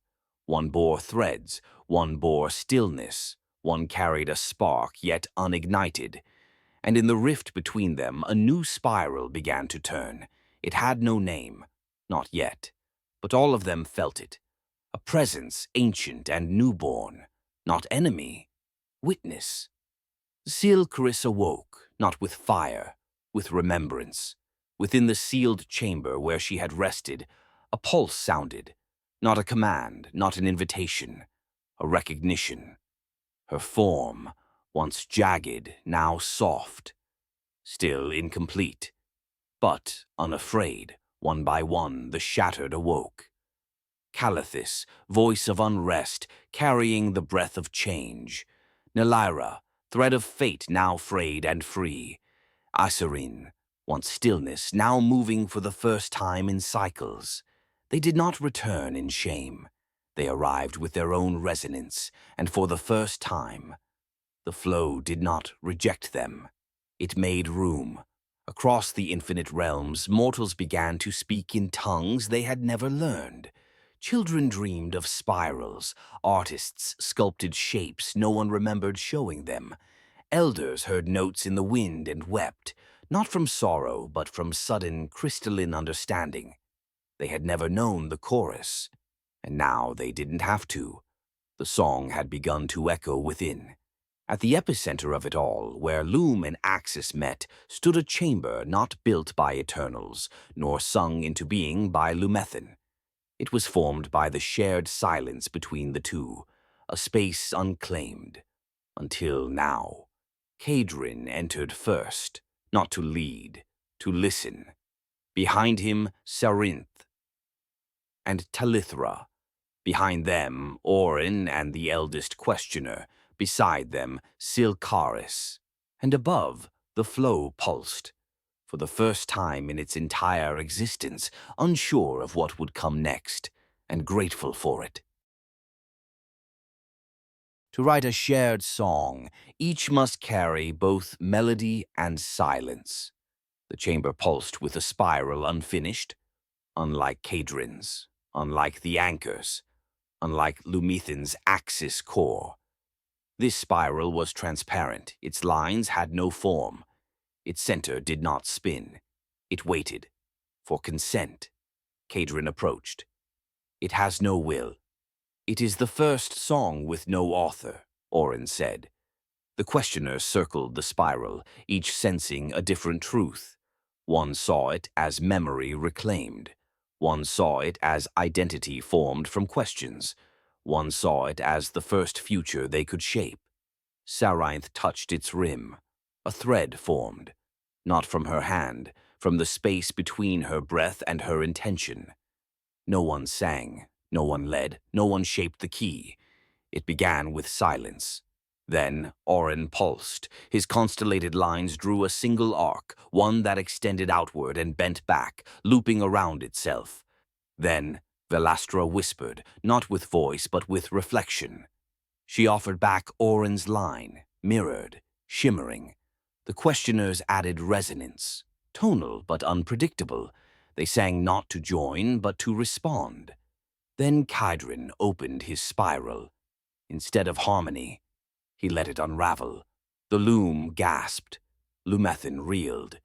One bore threads, one bore stillness, one carried a spark yet unignited. And in the rift between them, a new spiral began to turn. It had no name, not yet, but all of them felt it. A presence ancient and newborn, not enemy, witness. Sylkaris awoke, not with fire, with remembrance. Within the sealed chamber where she had rested, a pulse sounded, not a command, not an invitation, a recognition. Her form, once jagged, now soft, still incomplete. But, unafraid, one by one, the shattered awoke. Calathis, voice of unrest, carrying the breath of change. Lythara, thread of fate now frayed and free. Auren, once stillness, now moving for the first time in cycles. They did not return in shame. They arrived with their own resonance, and for the first time, the flow did not reject them. It made room. Across the infinite realms, mortals began to speak in tongues they had never learned. Children dreamed of spirals. Artists sculpted shapes no one remembered showing them. Elders heard notes in the wind and wept, not from sorrow, but from sudden, crystalline understanding. They had never known the chorus, and now they didn't have to. The song had begun to echo within. At the epicenter of it all, where loom and axis met, stood a chamber not built by Eternals, nor sung into being by Lythar. It was formed by the shared silence between the two, a space unclaimed. Until now. Kaedryn entered first, not to lead, to listen. Behind him, Sarinth and Lythara. Behind them, Auren and the eldest questioner. Beside them, Sylkaris. And above, the flow pulsed. For the first time in its entire existence, unsure of what would come next. and grateful for it. To write a shared song, each must carry both melody and silence. The chamber pulsed with a spiral unfinished, unlike Kaedryn's, unlike the anchors, unlike Lumethan's axis core. This spiral was transparent. Its lines had no form. Its center did not spin. It waited. For consent. Kaedryn approached. It has no will. It is the first song with no author, Auren said. The questioners circled the spiral, each sensing a different truth. One saw it as memory reclaimed. One saw it as identity formed from questions. One saw it as the first future they could shape. Sarinth touched its rim. A thread formed. Not from her hand, from the space between her breath and her intention. No one sang, no one led, no one shaped the key. It began with silence. Then Auren pulsed. His constellated lines drew a single arc, one that extended outward and bent back, looping around itself. Then Velastra whispered, not with voice but with reflection. She offered back Auren's line, mirrored, shimmering. The questioners added resonance, tonal but unpredictable. They sang not to join but to respond. Then Kaedryn opened his spiral. Instead of harmony, he let it unravel. The loom gasped. Lumethan reeled.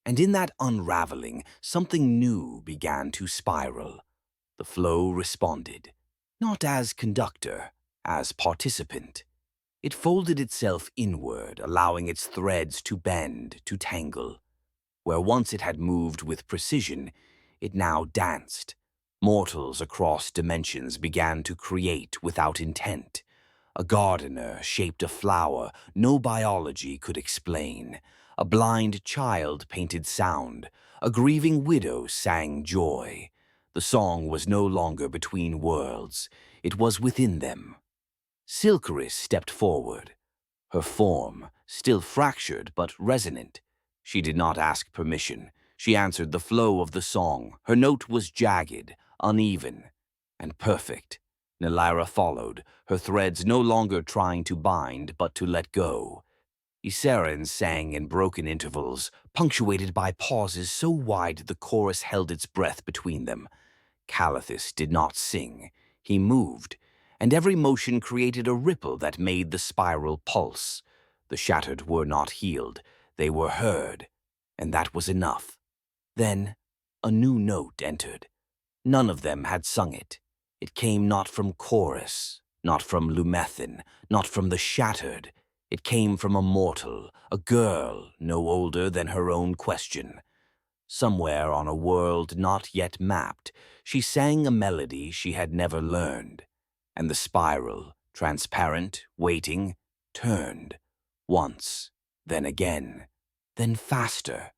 And in that unraveling, something new began to spiral. The flow responded, not as conductor, as participant. It folded itself inward, allowing its threads to bend, to tangle. Where once it had moved with precision, it now danced. Mortals across dimensions began to create without intent. A gardener shaped a flower no biology could explain. A blind child painted sound. A grieving widow sang joy. The song was no longer between worlds. It was within them. Sylkaris stepped forward. Her form, still fractured but resonant. She did not ask permission. She answered the flow of the song. Her note was jagged, uneven, and perfect. Lythara followed, her threads no longer trying to bind but to let go. Auren sang in broken intervals, punctuated by pauses so wide the chorus held its breath between them. Calathis did not sing. He moved, and every motion created a ripple that made the spiral pulse. The shattered were not healed. They were heard, and that was enough. Then a new note entered. None of them had sung it. It came not from chorus, not from Lumethan, not from the shattered. It came from a mortal, a girl no older than her own question. Somewhere on a world not yet mapped, she sang a melody she had never learned. And the spiral, transparent, waiting, turned. Once, then again, then faster.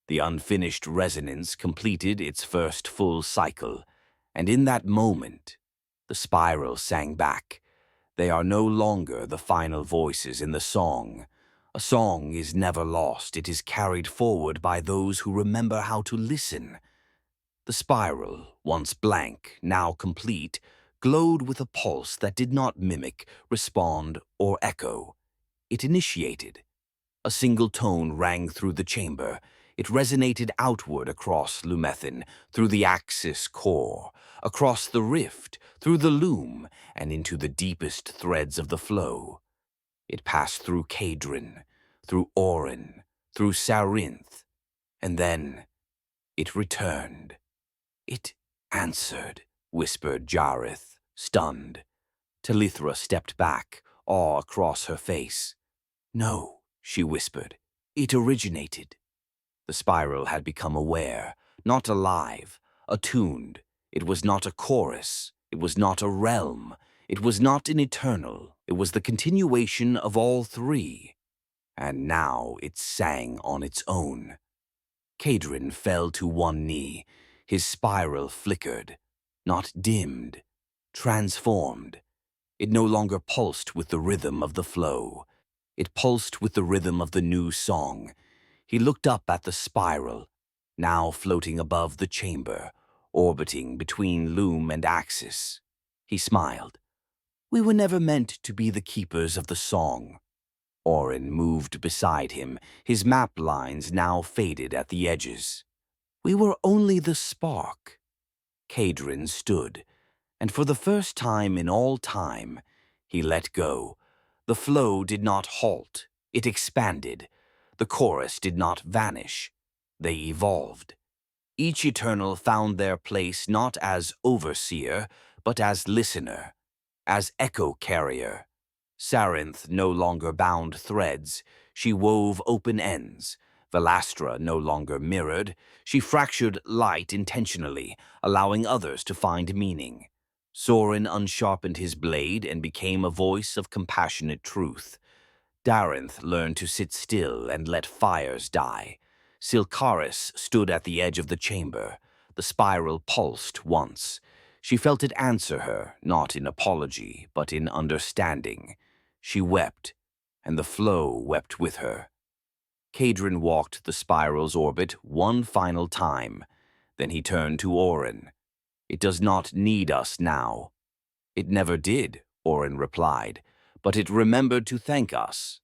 The unfinished resonance completed its first full cycle, and in that moment, the spiral sang back. They are no longer the final voices in the song. A song is never lost. It is carried forward by those who remember how to listen. The spiral, once blank, now complete, glowed with a pulse that did not mimic, respond, or echo. It initiated. A single tone rang through the chamber. It resonated outward across Lumethan, through the axis core, across the rift, through the loom, and into the deepest threads of the flow. It passed through Kaedryn, through Auren, through Sarinth, and then it returned. It answered, whispered Jareth, stunned. Lythara stepped back, awe across her face. No, she whispered. It originated. The spiral had become aware, not alive, attuned. It was not a chorus. It was not a realm. It was not an eternal. It was the continuation of all three. And now it sang on its own. Kaedryn fell to one knee. His spiral flickered, not dimmed, transformed. It no longer pulsed with the rhythm of the flow. It pulsed with the rhythm of the new song. He looked up at the spiral, now floating above the chamber, orbiting between loom and axis. He smiled. We were never meant to be the keepers of the song. Auren moved beside him, his map lines now faded at the edges. We were only the spark. Kaedryn stood, and for the first time in all time, he let go. The flow did not halt, it expanded. The chorus did not vanish. They evolved. Each Eternal found their place not as overseer, but as listener, as echo carrier. Sarinth no longer bound threads, she wove open ends. Velastra no longer mirrored, she fractured light intentionally, allowing others to find meaning. Sorin unsharpened his blade and became a voice of compassionate truth. Darinth learned to sit still and let fires die. Sylkaris stood at the edge of the chamber. The spiral pulsed once. She felt it answer her, not in apology, but in understanding. She wept, and the flow wept with her. Kaedryn walked the spiral's orbit one final time. Then he turned to Auren. It does not need us now. It never did, Auren replied, but it remembered to thank us.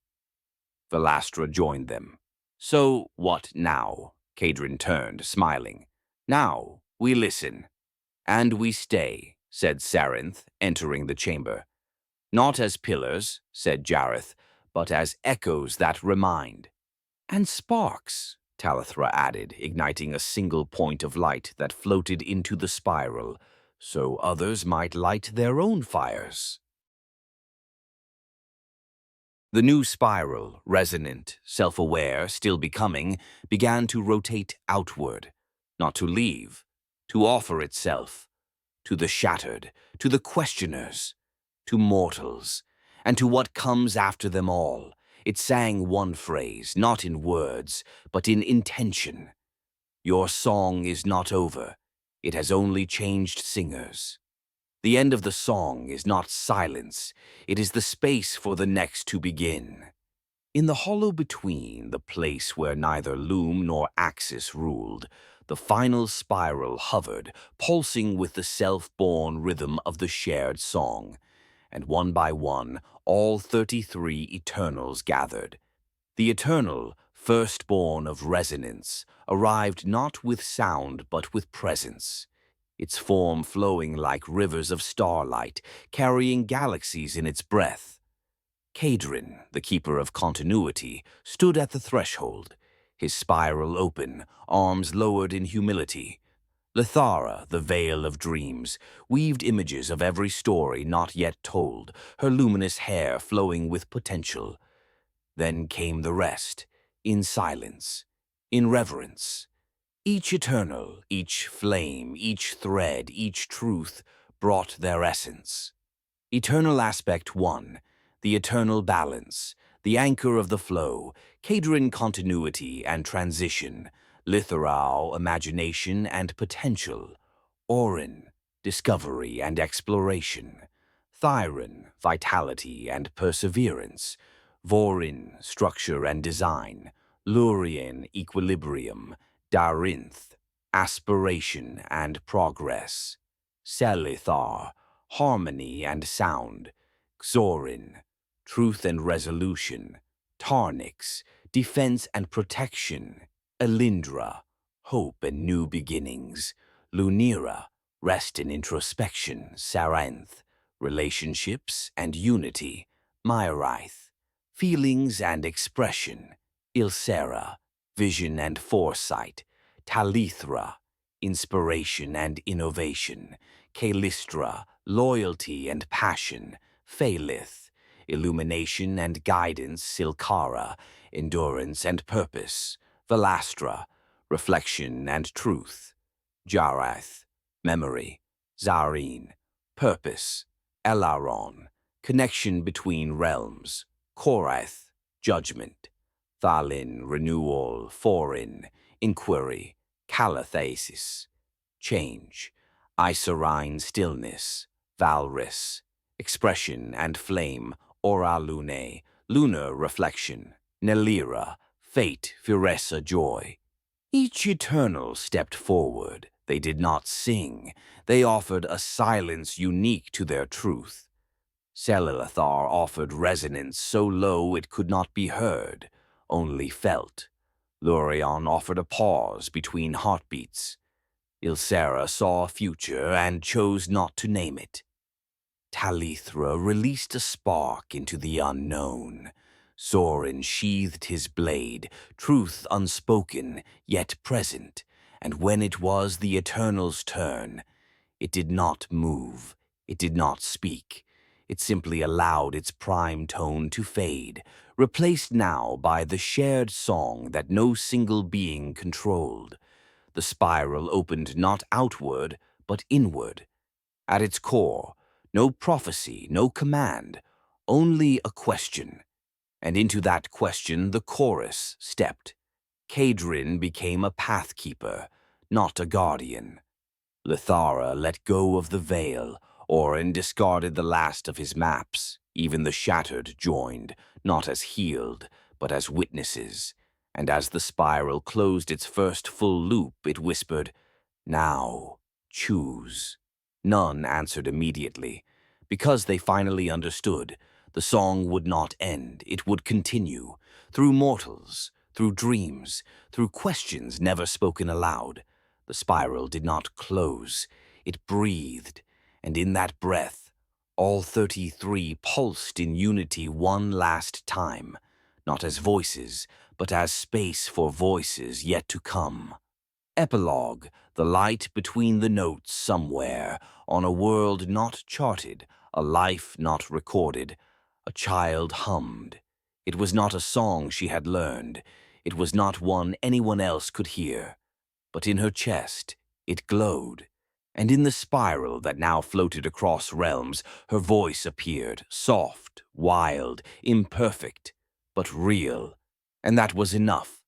Velastra joined them. So what now? Kaedryn turned, smiling. Now we listen. And we stay, said Sarinth, entering the chamber. Not as pillars, said Jareth, but as echoes that remind. And sparks, Talithra added, igniting a single point of light that floated into the spiral, so others might light their own fires. The new spiral, resonant, self-aware, still becoming, began to rotate outward, not to leave, to offer itself, to the shattered, to the questioners, to mortals, and to what comes after them all. It sang one phrase, not in words, but in intention. Your song is not over. It has only changed singers. The end of the song is not silence. It is the space for the next to begin. In the hollow between, the place where neither loom nor axis ruled, the final spiral hovered, pulsing with the self-born rhythm of the shared song. And one by one, all 33 Eternals gathered. The Eternal, firstborn of resonance, arrived not with sound but with presence, its form flowing like rivers of starlight, carrying galaxies in its breath. Kaedryn, the keeper of continuity, stood at the threshold, his spiral open, arms lowered in humility. Lythara, the veil of dreams, weaved images of every story not yet told, her luminous hair flowing with potential. Then came the rest, in silence, in reverence. Each Eternal, each flame, each thread, each truth brought their essence. Eternal Aspect 1, the eternal balance, the anchor of the flow, Kaedryn continuity and transition, Lythara imagination and potential, Auren discovery and exploration, Thyron vitality and perseverance, Vorin structure and design, Lurien equilibrium, Darinth aspiration and progress, Selithar harmony and sound, Xorin truth and resolution, Tarnix defense and protection, Elindra hope and new beginnings, Lunira rest and introspection, Saranth relationships and unity, Myraith feelings and expression, Ilsera vision and foresight, Talithra inspiration and innovation, Kalistra loyalty and passion, Phalith illumination and guidance, Sylkara endurance and purpose, Velastra reflection and truth, Jarath memory, Zareen purpose, Elaron connection between realms, Korath judgment, Thalin renewal, Forin inquiry, Calathasis change, Iserine stillness, Valris expression and flame, Oralune lunar reflection, Nelira fate, Firessa joy. Each Eternal stepped forward, They did not sing. They offered a silence unique to their truth. Lythara offered resonance so low it could not be heard, only felt. Auren offered a pause between heartbeats. Lythara saw a future and chose not to name it. Lythara released a spark into the unknown. Auren sheathed his blade, truth unspoken, yet present, and when it was the Eternal's turn, it did not move, it did not speak. It simply allowed its prime tone to fade, replaced now by the shared song that no single being controlled. The spiral opened not outward, but inward. At its core, no prophecy, no command, only a question. And into that question the chorus stepped. Kaedryn became a pathkeeper, not a guardian. Lythara let go of the veil. Auren discarded the last of his maps. Even the shattered joined, not as healed, but as witnesses. And as the spiral closed its first full loop, it whispered, "Now, choose." None answered immediately. Because they finally understood, the song would not end, it would continue. Through mortals, through dreams, through questions never spoken aloud. The spiral did not close, it breathed, and in that breath, all 33 pulsed in unity one last time, not as voices, but as space for voices yet to come. Epilogue, the light between the notes somewhere, on a world not charted, a life not recorded. A child hummed. It was not a song she had learned. It was not one anyone else could hear. But in her chest, it glowed. And in the spiral that now floated across realms, her voice appeared, soft, wild, imperfect, but real. And that was enough.